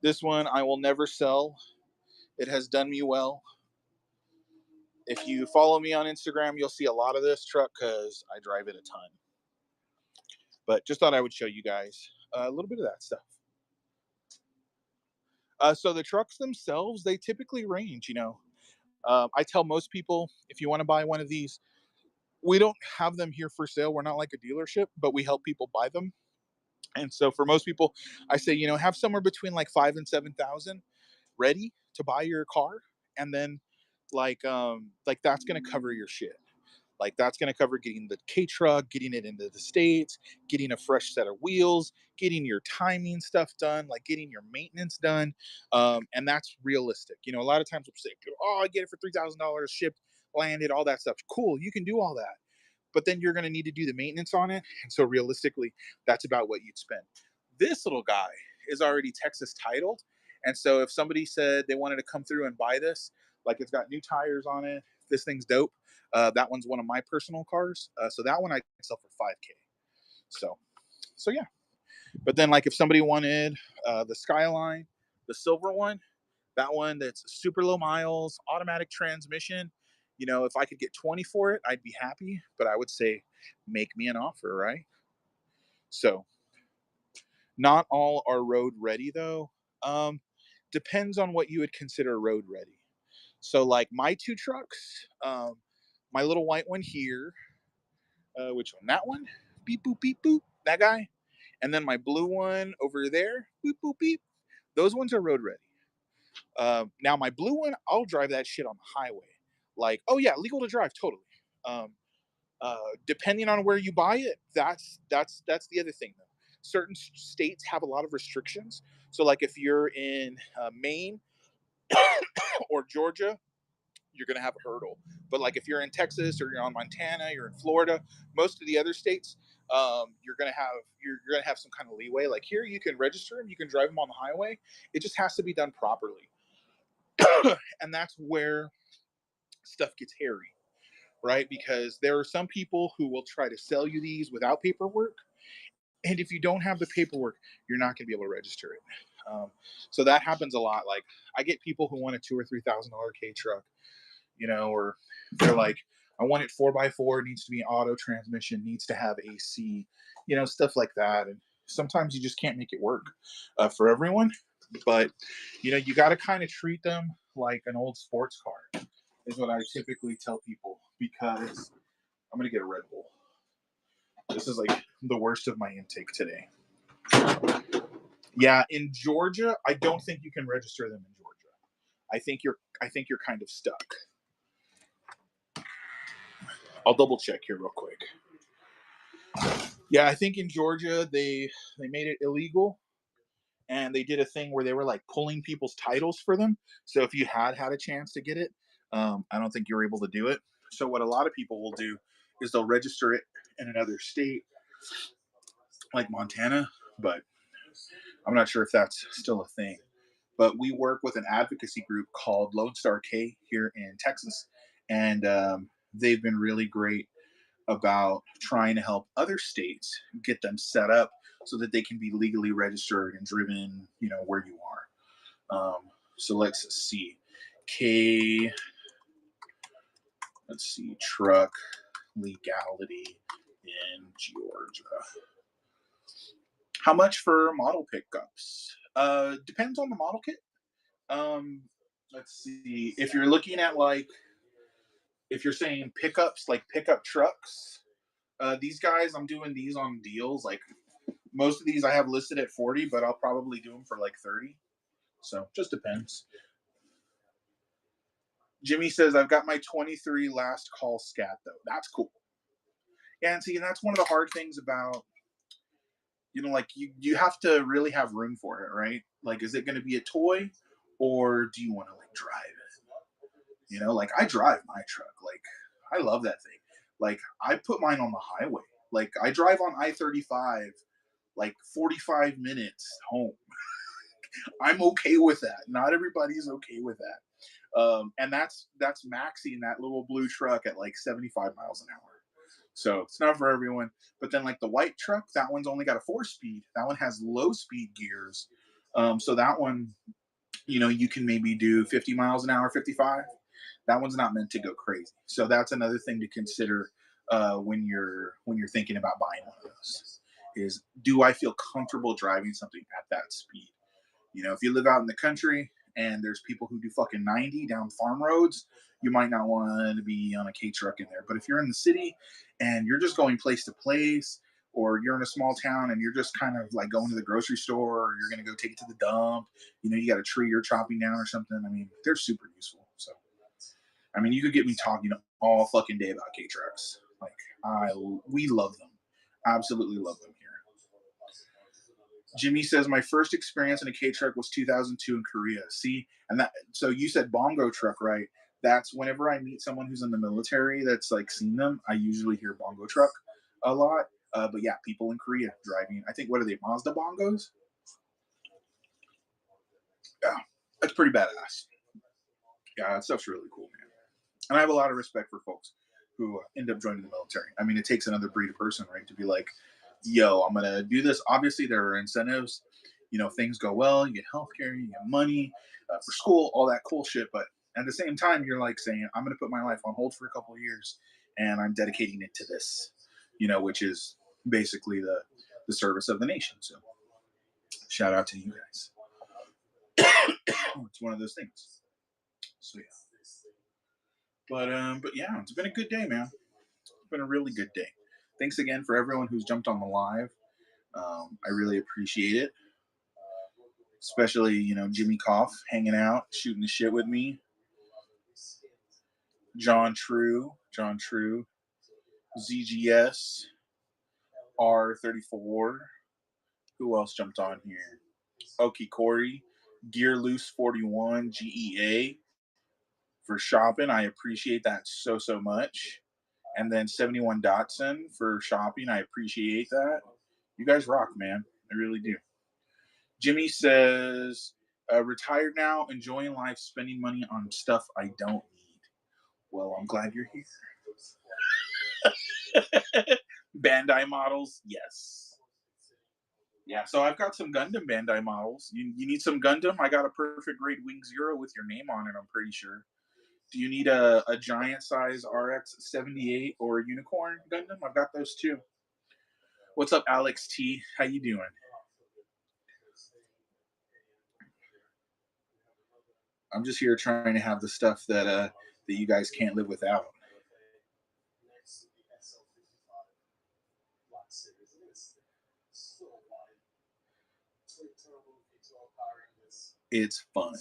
This one I will never sell. It has done me well. If you follow me on Instagram, you'll see a lot of this truck because I drive it a ton. But just thought I would show you guys a little bit of that stuff. So the trucks themselves, they typically range, I tell most people, if you want to buy one of these, we don't have them here for sale. We're not like a dealership, but we help people buy them. And so for most people, I say, have somewhere between like 5,000 and 7,000 ready to buy your car. And then like that's going to cover your shit. Like that's going to cover getting the K truck, getting it into the States, getting a fresh set of wheels, getting your timing stuff done, like getting your maintenance done. And that's realistic. You know, a lot of times we'll say, oh, I get it for $3,000 shipped, landed, all that stuff. Cool. You can do all that. But then you're going to need to do the maintenance on it. And so realistically, that's about what you'd spend. This little guy is already Texas titled. And so if somebody said they wanted to come through and buy this, like it's got new tires on it, this thing's dope. That one's one of my personal cars. So that one I sell for 5K. So yeah. But then like if somebody wanted the Skyline, the silver one, that one that's super low miles, automatic transmission, you know, if I could get 20 for it, I'd be happy. But I would say make me an offer, right? So not all are road ready though. Depends on what you would consider road ready. So like my two trucks, my little white one here, which one? That one, beep boop beep boop, that guy, and then my blue one over there, beep boop beep. Those ones are road ready. Now my blue one, I'll drive that shit on the highway. Like, oh yeah, legal to drive, totally. Um, Depending on where you buy it, that's the other thing though. Certain states have a lot of restrictions. So like if you're in Maine or Georgia, you're going to have a hurdle. But like if you're in Texas or you're on Montana, you're in Florida, most of the other states, you're going to have you're going to have some kind of leeway. Like here, you can register them, you can drive them on the highway. It just has to be done properly, and that's where stuff gets hairy, right? Because there are some people who will try to sell you these without paperwork, and if you don't have the paperwork, you're not going to be able to register it. So that happens a lot. Like I get people who want a $2,000 or $3,000 K truck, you know, or they're like, I want it 4x4, needs to be auto transmission, needs to have AC, you know, stuff like that. And sometimes you just can't make it work for everyone. But, you know, you got to kind of treat them like an old sports car, is what I typically tell people, because I'm going to get a Red Bull. This is like the worst of my intake today. Yeah, in Georgia, I don't think you can register them in Georgia. I think you're kind of stuck. I'll double check here real quick. Yeah, I think in Georgia they made it illegal, and they did a thing where they were like pulling people's titles for them. So if you had a chance to get it, I don't think you're able to do it. So what a lot of people will do is they'll register it in another state, like Montana, but I'm not sure if that's still a thing. But we work with an advocacy group called Lone Star K here in Texas, and they've been really great about trying to help other states get them set up so that they can be legally registered and driven, you know, where you are. So let's see. K, let's see, truck legality in Georgia. How much for model pickups? Depends on the model kit. Let's see. If you're looking at like, if you're saying pickups, like pickup trucks, these guys, I'm doing these on deals. Like most of these I have listed at 40, but I'll probably do them for like 30. So just depends. Jimmy says, I've got my 23 last call scat though. That's cool. Yeah, and see, and that's one of the hard things about, you know, like you have to really have room for it, right? Like, is it going to be a toy, or do you want to like drive it? You know, like I drive my truck. Like I love that thing. Like I put mine on the highway. Like I drive on I-35 like 45 minutes home. I'm okay with that. Not everybody's okay with that. And that's maxing that little blue truck at like 75 miles an hour. So it's not for everyone. But then like the white truck, that one's only got a 4-speed. That one has low speed gears. So that one, you know, you can maybe do 50 miles an hour, 55. That one's not meant to go crazy. So that's another thing to consider when you're thinking about buying one of those. Is, do I feel comfortable driving something at that speed? You know, if you live out in the country and there's people who do fucking 90 down farm roads, you might not want to be on a K truck in there. But if you're in the city and you're just going place to place, or you're in a small town and you're just kind of like going to the grocery store, or you're going to go take it to the dump, you know, you got a tree you're chopping down or something. I mean, they're super useful. So, I mean, you could get me talking all fucking day about K trucks. Like we love them, absolutely love them here. Jimmy says my first experience in a K truck was 2002 in Korea. See, and that so you said bongo truck, right? That's whenever I meet someone who's in the military that's like seen them, I usually hear bongo truck a lot. But yeah, people in Korea driving. I think what are they, Mazda bongos? Yeah, that's pretty badass. Yeah, that stuff's really cool, man. And I have a lot of respect for folks who end up joining the military. I mean, it takes another breed of person, right, to be like, yo, I'm gonna do this. Obviously, there are incentives. You know, if things go well, you get healthcare, you get money for school, all that cool shit. But at the same time, you're like saying, I'm gonna put my life on hold for a couple of years, and I'm dedicating it to this. You know, which is basically the service of the nation. So, shout out to you guys. It's one of those things. So yeah. But yeah, it's been a good day, man. It's been a really good day. Thanks again for everyone who's jumped on the live. I really appreciate it, especially Jimmy Koff hanging out, shooting the shit with me. John True, ZGS, R34. Who else jumped on here? Okie Corey, Gear Loose 41, GEA for shopping. I appreciate that so much. And then 71 Dotson for shopping. I appreciate that. You guys rock, man. I really do. Jimmy says, retired now, enjoying life, spending money on stuff I don't need. Well, I'm glad you're here. Bandai models, yes. Yeah, so I've got some Gundam Bandai models. You need some Gundam? I got a perfect grade Wing Zero with your name on it, I'm pretty sure. Do you need a giant size RX 78 or a unicorn Gundam? I've got those too. What's up, Alex T? How you doing? I'm just here trying to have the stuff that you guys can't live without. It's fun.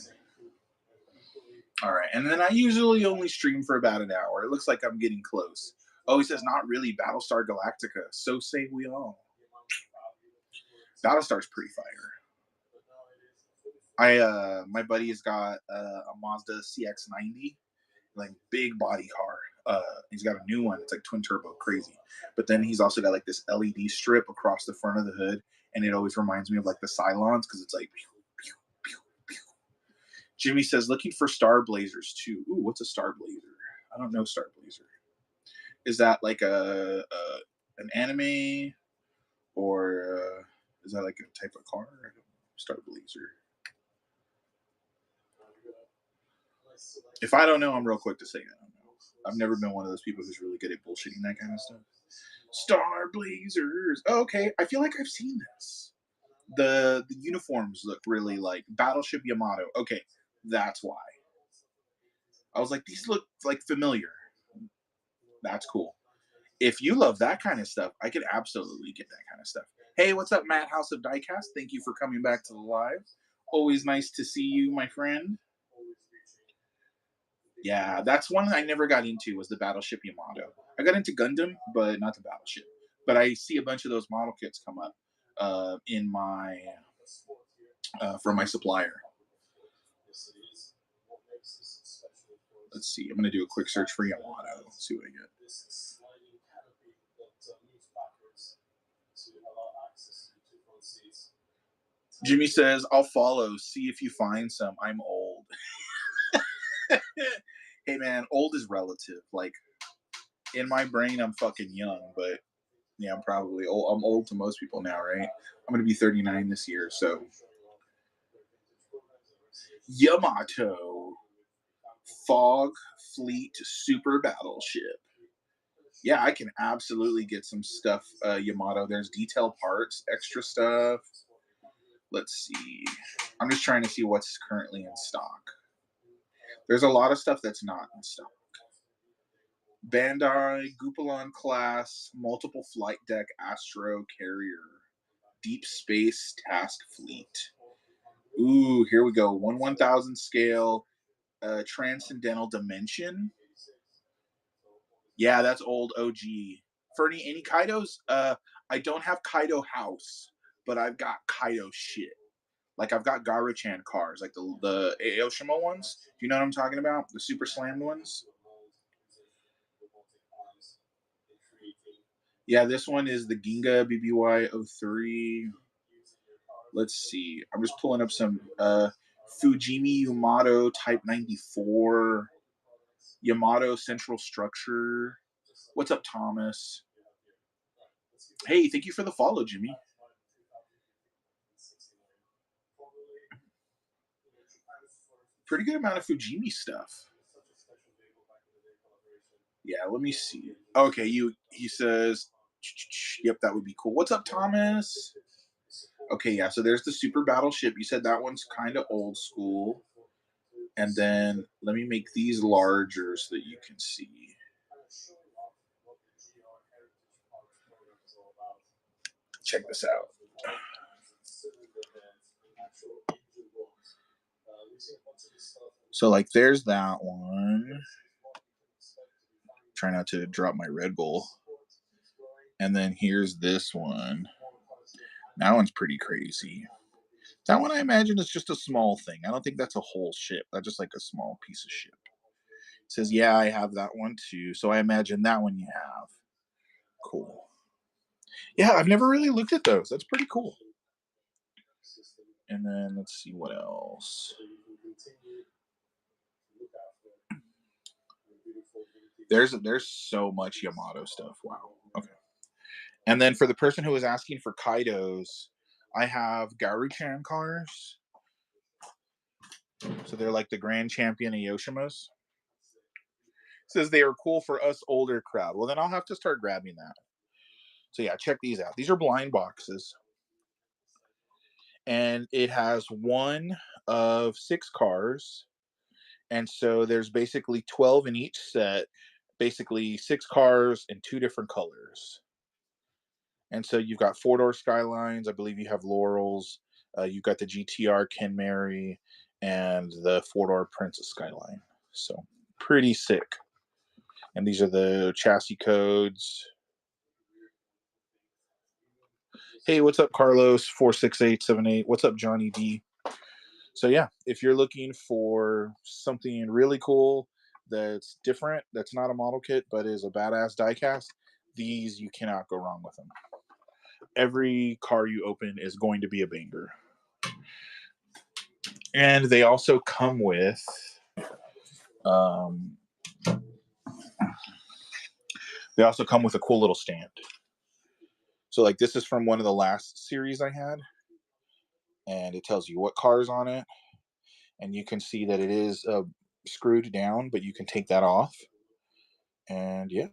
All right, and then I usually only stream for about an hour. It looks like I'm getting close. Oh, he says not really. Battlestar Galactica. So say we all. Battlestar's pretty fire. My buddy has got a Mazda CX-90, like big body car. He's got a new one. It's like twin turbo, crazy. But then he's also got like this LED strip across the front of the hood, and it always reminds me of like the Cylons because it's like. Pew, pew, pew, pew. Jimmy says looking for Star Blazers too. Ooh, what's a Star Blazer? I don't know Star Blazer. Is that like an anime, or is that like a type of car? Star Blazer. If I don't know, I'm real quick to say I don't know. I've never been one of those people who's really good at bullshitting that kind of stuff. Star Blazers. Oh, okay, I feel like I've seen this. The uniforms look really like Battleship Yamato. Okay, that's why. I was like, these look like familiar. That's cool. If you love that kind of stuff, I could absolutely get that kind of stuff. Hey, what's up, Matt House of Diecast? Thank you for coming back to the live. Always nice to see you, my friend. Yeah, that's one I never got into was the Battleship Yamato. I got into Gundam, but not the Battleship. But I see a bunch of those model kits come up in my from my supplier. Let's see. I'm gonna do a quick search for Yamato. Let's see what I get. Jimmy says, "I'll follow. See if you find some. I'm old." Hey man, old is relative. Like in my brain, I'm fucking young, but yeah, I'm probably old. I'm old to most people now, right? I'm gonna be 39 this year, so Yamato Fog Fleet Super Battleship. Yeah, I can absolutely get some stuff, Yamato. There's detailed parts, extra stuff. Let's see. I'm just trying to see what's currently in stock. There's a lot of stuff that's not in stock. Bandai, Goupilon class, multiple flight deck, Astro carrier, deep space task fleet. Ooh, here we go. 1/1000 scale, transcendental dimension. Yeah, that's old OG. Fernie, any Kaidos? I don't have Kaido house, but I've got Kaido shit. Like I've got Garu-chan cars, like the Aoshima ones. Do you know what I'm talking about? The super slammed ones. Yeah, this one is the Ginga BBY 03. Let's see. I'm just pulling up some Fujimi Yamato Type 94, Yamato Central Structure. What's up, Thomas? Hey, thank you for the follow, Jimmy. Pretty good amount of Fujimi stuff. Yeah, let me see. Okay, he says, yep, that would be cool. What's up, Thomas? Okay, yeah, so there's the Super Battleship. You said that one's kind of old school. And then let me make these larger so that you can see. Check this out. So, like, there's that one. Try not to drop my Red Bull. And then here's this one. That one's pretty crazy. That one I imagine is just a small thing. I don't think that's a whole ship. That's just like a small piece of ship. It says, yeah, I have that one too. So I imagine that one you have. Cool. Yeah, I've never really looked at those. That's pretty cool. And then let's see what else. There's so much Yamato stuff. Wow. Okay. And then for the person who was asking for Kaidos, I have Garu-chan cars. So they're like the Grand Champion of Yoshimas. Says they are cool for us older crowd. Well, then I'll have to start grabbing that. So yeah, check these out. These are blind boxes. And it has one of 6 cars. And so there's basically 12 in each set, basically 6 cars in 2 different colors. And so you've got 4-door Skylines. I believe you have Laurels. You've got the GTR Ken Mary and the 4-door Princess Skyline. So pretty sick. And these are the chassis codes. Hey, what's up, Carlos? 46878. What's up, Johnny D? So yeah, if you're looking for something really cool that's different, that's not a model kit, but is a badass diecast, these you cannot go wrong with them. Every car you open is going to be a banger. And they also come with a cool little stand. So like this is from one of the last series I had, and it tells you what car's on it, and you can see that it is screwed down, but you can take that off. And yeah.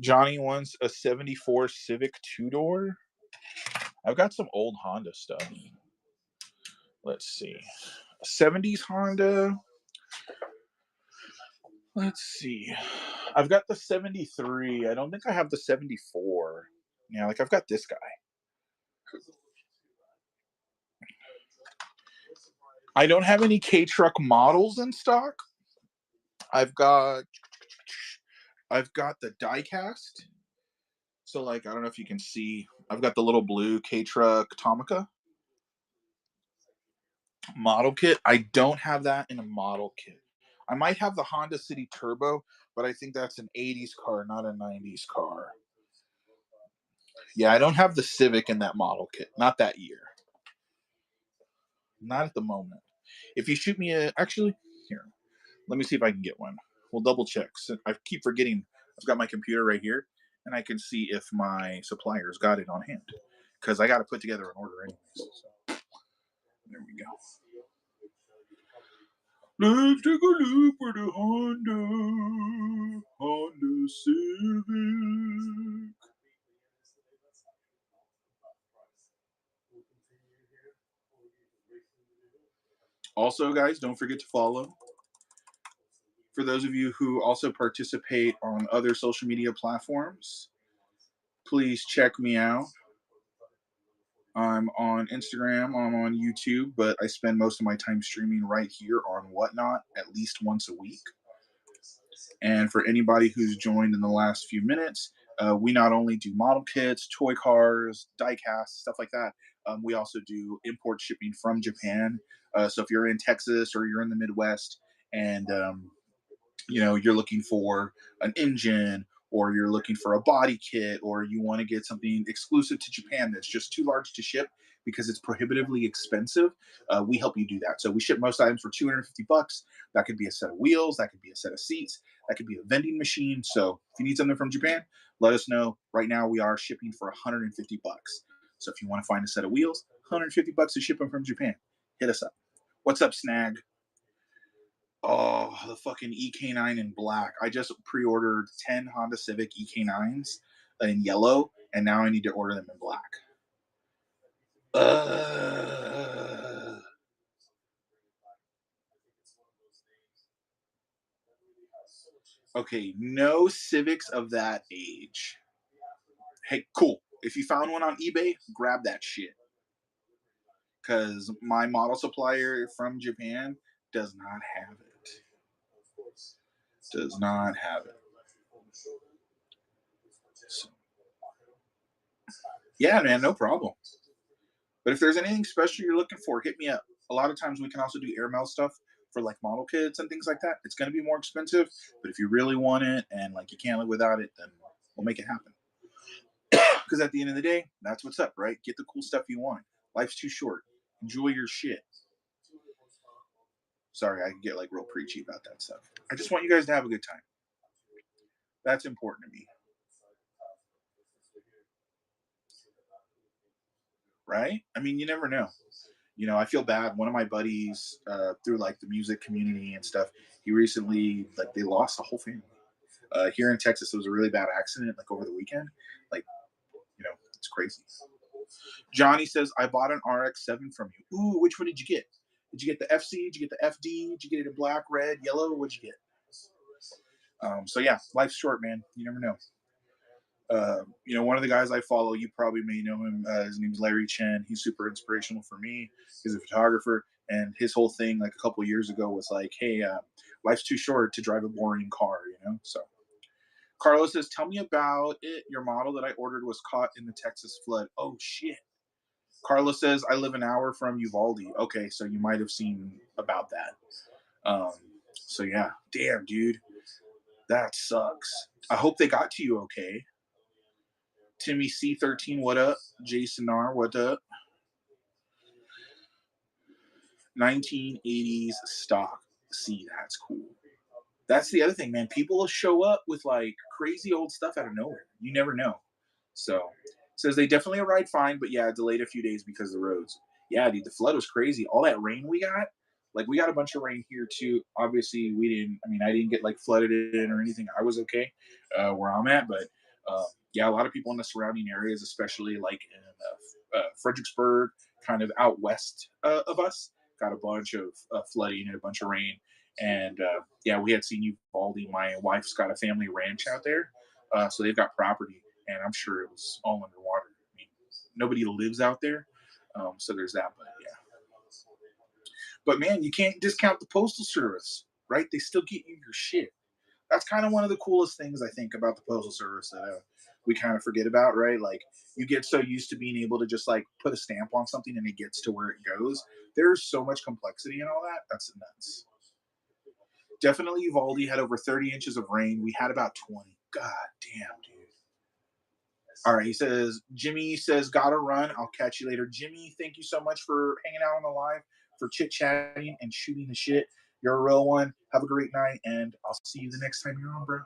Johnny wants a 74 Civic 2-door. I've got some old Honda stuff. Let's see. A 70s Honda. Let's see. I've got the 73. I don't think I have the 74. Yeah, like I've got this guy. I don't have any K-Truck models in stock. I've got the diecast. So like I don't know if you can see. I've got the little blue K-Truck Tomica model kit. I don't have that in a model kit. I might have the Honda City Turbo, but I think that's an 80s car, not a 90s car. Yeah, I don't have the Civic in that model kit. Not that year. Not at the moment. If you shoot me actually, here. Let me see if I can get one. We'll double check. So I keep forgetting. I've got my computer right here, and I can see if my suppliers got it on hand. Because I got to put together an order anyways. So there we go. Let's take a look for the Honda Civic. Also, guys, don't forget to follow. For those of you who also participate on other social media platforms, please check me out. I'm on Instagram, I'm on YouTube, but I spend most of my time streaming right here on Whatnot at least once a week. And for anybody who's joined in the last few minutes, we not only do model kits, toy cars, die casts, stuff like that. We also do import shipping from Japan. So if you're in Texas or you're in the Midwest and you're looking for an engine or you're looking for a body kit or you want to get something exclusive to Japan that's just too large to ship because it's prohibitively expensive, we help you do that. So we ship most items for $250. That could be a set of wheels, that could be a set of seats, that could be a vending machine. So if you need something from Japan, let us know. Right now we are shipping for $150. So if you want to find a set of wheels, $150 to ship them from Japan, hit us up. What's up, Snag? Oh, the fucking EK9 in black. I just pre-ordered 10 Honda Civic EK9s in yellow, and now I need to order them in black. Okay, no Civics of that age. Hey, cool. If you found one on eBay, grab that shit. Because my model supplier from Japan does not have it. Does not have it. So, yeah, man, no problem. But if there's anything special you're looking for, hit me up. A lot of times we can also do airmail stuff for like model kits and things like that. It's going to be more expensive, but if you really want it and like you can't live without it, then we'll make it happen. Because at the end of the day, that's what's up, right? Get the cool stuff you want. Life's too short. Enjoy your shit. Sorry, I can get like real preachy about that stuff. I just want you guys to have a good time. That's important to me, right? I mean, you never know. I feel bad. One of my buddies, through like the music community and stuff, he recently like they lost a whole family. Here in Texas, it was a really bad accident like over the weekend. Like, it's crazy. Johnny says, I bought an RX-7 from you. Ooh, which one did you get? Did you get the FC? Did you get the FD? Did you get it in black, red, yellow? What'd you get? So yeah, life's short, man. You never know. One of the guys I follow, you probably may know him. His name is Larry Chen. He's super inspirational for me. He's a photographer, and his whole thing, like a couple of years ago, was like, "Hey, life's too short to drive a boring car," So, Carlos says, "Tell me about it. Your model that I ordered was caught in the Texas flood." Oh shit. Carlos says, "I live an hour from Uvalde." Okay, so you might have seen about that. So yeah, damn, dude, that sucks. I hope they got to you okay. Timmy C13, what up? Jason R, what up? 1980s stock. See, that's cool. That's the other thing, man. People will show up with like crazy old stuff out of nowhere. You never know. So, says they definitely arrived fine, but yeah, delayed a few days because of the roads. Yeah, dude, the flood was crazy. All that rain we got, like we got a bunch of rain here too. Obviously, we didn't. I mean, I didn't get like flooded in or anything. I was okay where I'm at, but yeah, a lot of people in the surrounding areas, especially like in Fredericksburg, kind of out west of us, got a bunch of flooding and a bunch of rain. And yeah, we had seen Uvalde. My wife's got a family ranch out there, so they've got property, and I'm sure it was all underwater. I mean, nobody lives out there, so there's that. But yeah, but man, you can't discount the postal service, right? They still get you your shit. That's kind of one of the coolest things I think about the postal service that we kind of forget about, right? Like you get so used to being able to just like put a stamp on something and it gets to where it goes. There's so much complexity and all that. That's nuts. Definitely Uvalde had over 30 inches of rain. We had about 20. God damn, dude. All right, he says, Jimmy says, gotta run. I'll catch you later. Jimmy, thank you so much for hanging out on the live, for chit chatting and shooting the shit. You're a real one. Have a great night, and I'll see you the next time you're on, bro.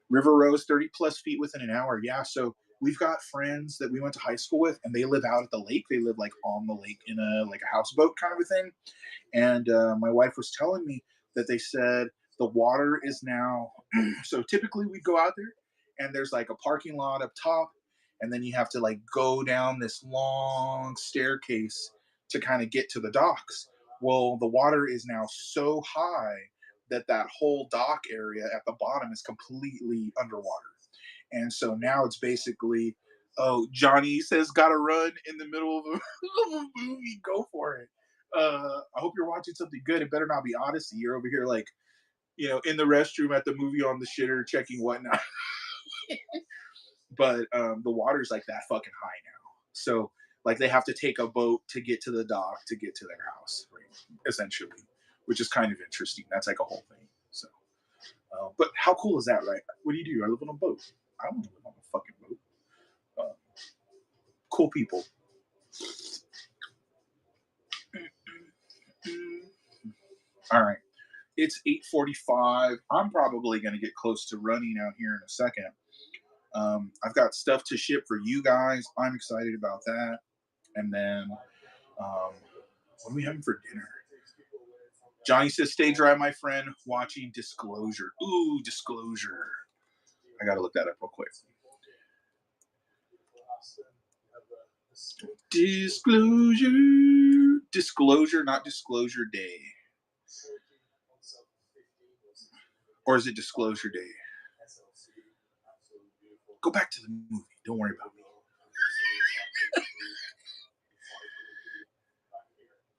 River Rose, 30 plus feet within an hour. Yeah, so we've got friends that we went to high school with, and they live out at the lake. They live like on the lake in a houseboat kind of a thing. And my wife was telling me that they said the water is now. So typically we go out there and there's like a parking lot up top, and then you have to like go down this long staircase to kind of get to the docks. Well, the water is now so high that whole dock area at the bottom is completely underwater. And so now it's basically Oh, Johnny says, "Gotta run in the middle of a, of a movie. Go for it." I hope you're watching something good. It better not be Odyssey. You're over here like, in the restroom at the movie on the shitter, checking whatnot. But the water's like that fucking high now, so like they have to take a boat to get to the dock to get to their house, right? Essentially, which is kind of interesting. That's like a whole thing. So, but how cool is that, right? What do you do? I live on a boat. I want to live on a fucking boat. Uh, cool people. All right. It's 8:45. I'm probably going to get close to running out here in a second. I've got stuff to ship for you guys. I'm excited about that. And then, what are we having for dinner? Johnny says, "Stay dry, my friend. Watching Disclosure." Ooh, Disclosure. I got to look that up real quick. Disclosure. Disclosure, not Disclosure Day. Or is it Disclosure Day? Go back to the movie. Don't worry about me.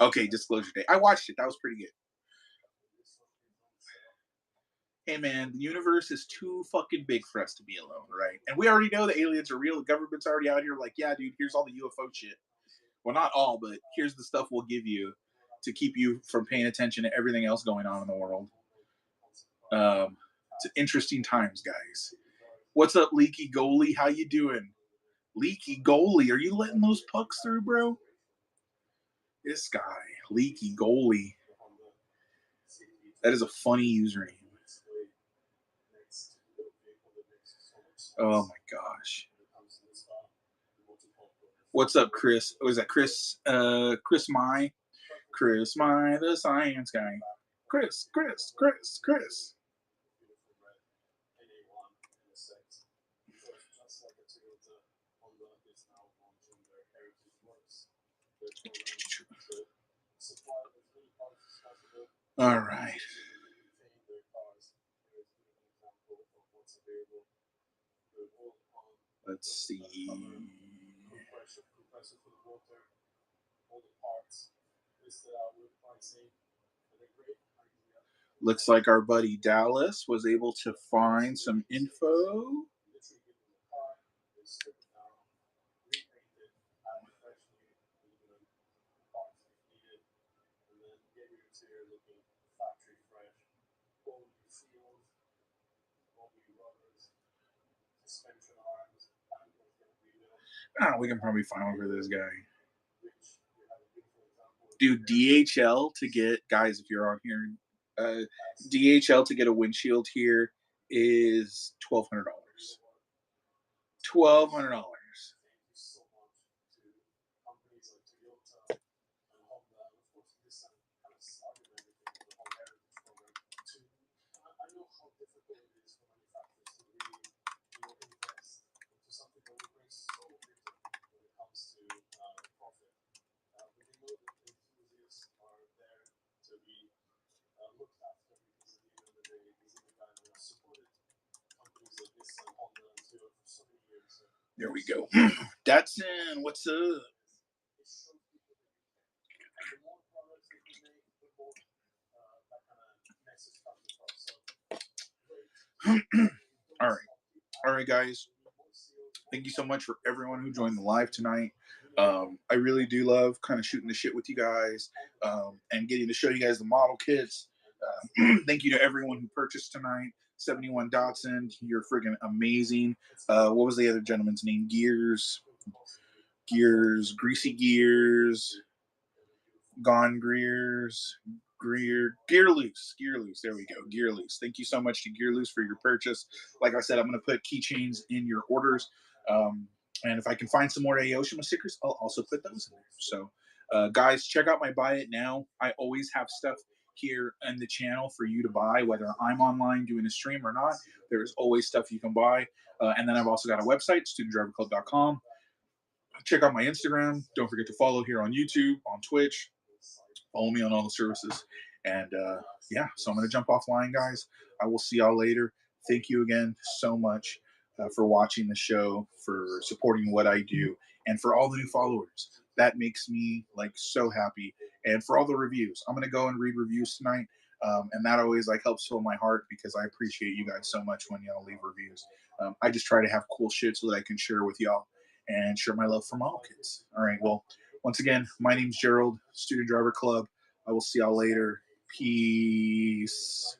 Okay, Disclosure Day. I watched it. That was pretty good. Hey man, the universe is too fucking big for us to be alone, right? And we already know the aliens are real. The government's already out here like, yeah, dude, here's all the UFO shit. Well, not all, but here's the stuff we'll give you to keep you from paying attention to everything else going on in the world. It's interesting times, guys. What's up, Leaky Goalie? How you doing? Leaky Goalie, are you letting those pucks through, bro? This guy, Leaky Goalie. That is a funny username. Oh my gosh. What's up, Chris? Was that Chris? Chris Mai? Chris Mai, the science guy. Chris. All right. Let's see. Looks like our buddy Dallas was able to find some info. Oh, we can probably find one for this guy. Dude, DHL to get, guys, if you're on here, DHL to get a windshield here is $1,200. $1,200. There we go. Datsun, what's up? All right, guys. Thank you so much for everyone who joined the live tonight. I really do love kind of shooting the shit with you guys and getting to show you guys the model kits. Thank you to everyone who purchased tonight. 71 Dotson, you're friggin' amazing. What was the other gentleman's name? Greasy Gears, Gone Greers, Gear Loose. There we go. Gear Loose. Thank you so much to Gear Loose for your purchase. Like I said, I'm going to put keychains in your orders. And if I can find some more Aoshima stickers, I'll also put those in there. So, guys, check out my Buy It Now. I always have stuff here in the channel for you to buy, whether I'm online doing a stream or not. There's always stuff you can buy. And then I've also got a website, studentdriverclub.com. Check out my Instagram. Don't forget to follow here on YouTube, on Twitch. Follow me on all the services. And yeah, so I'm going to jump offline, guys. I will see y'all later. Thank you again so much. for watching the show, for supporting what I do, and for all the new followers. That makes me like so happy. And for all the reviews, I'm gonna go and read reviews tonight. And that always like helps fill my heart because I appreciate you guys so much when y'all leave reviews. I just try to have cool shit so that I can share with y'all and share my love for model kids. All right. Well, once again, my name's Gerald, Student Driver Club. I will see y'all later. Peace.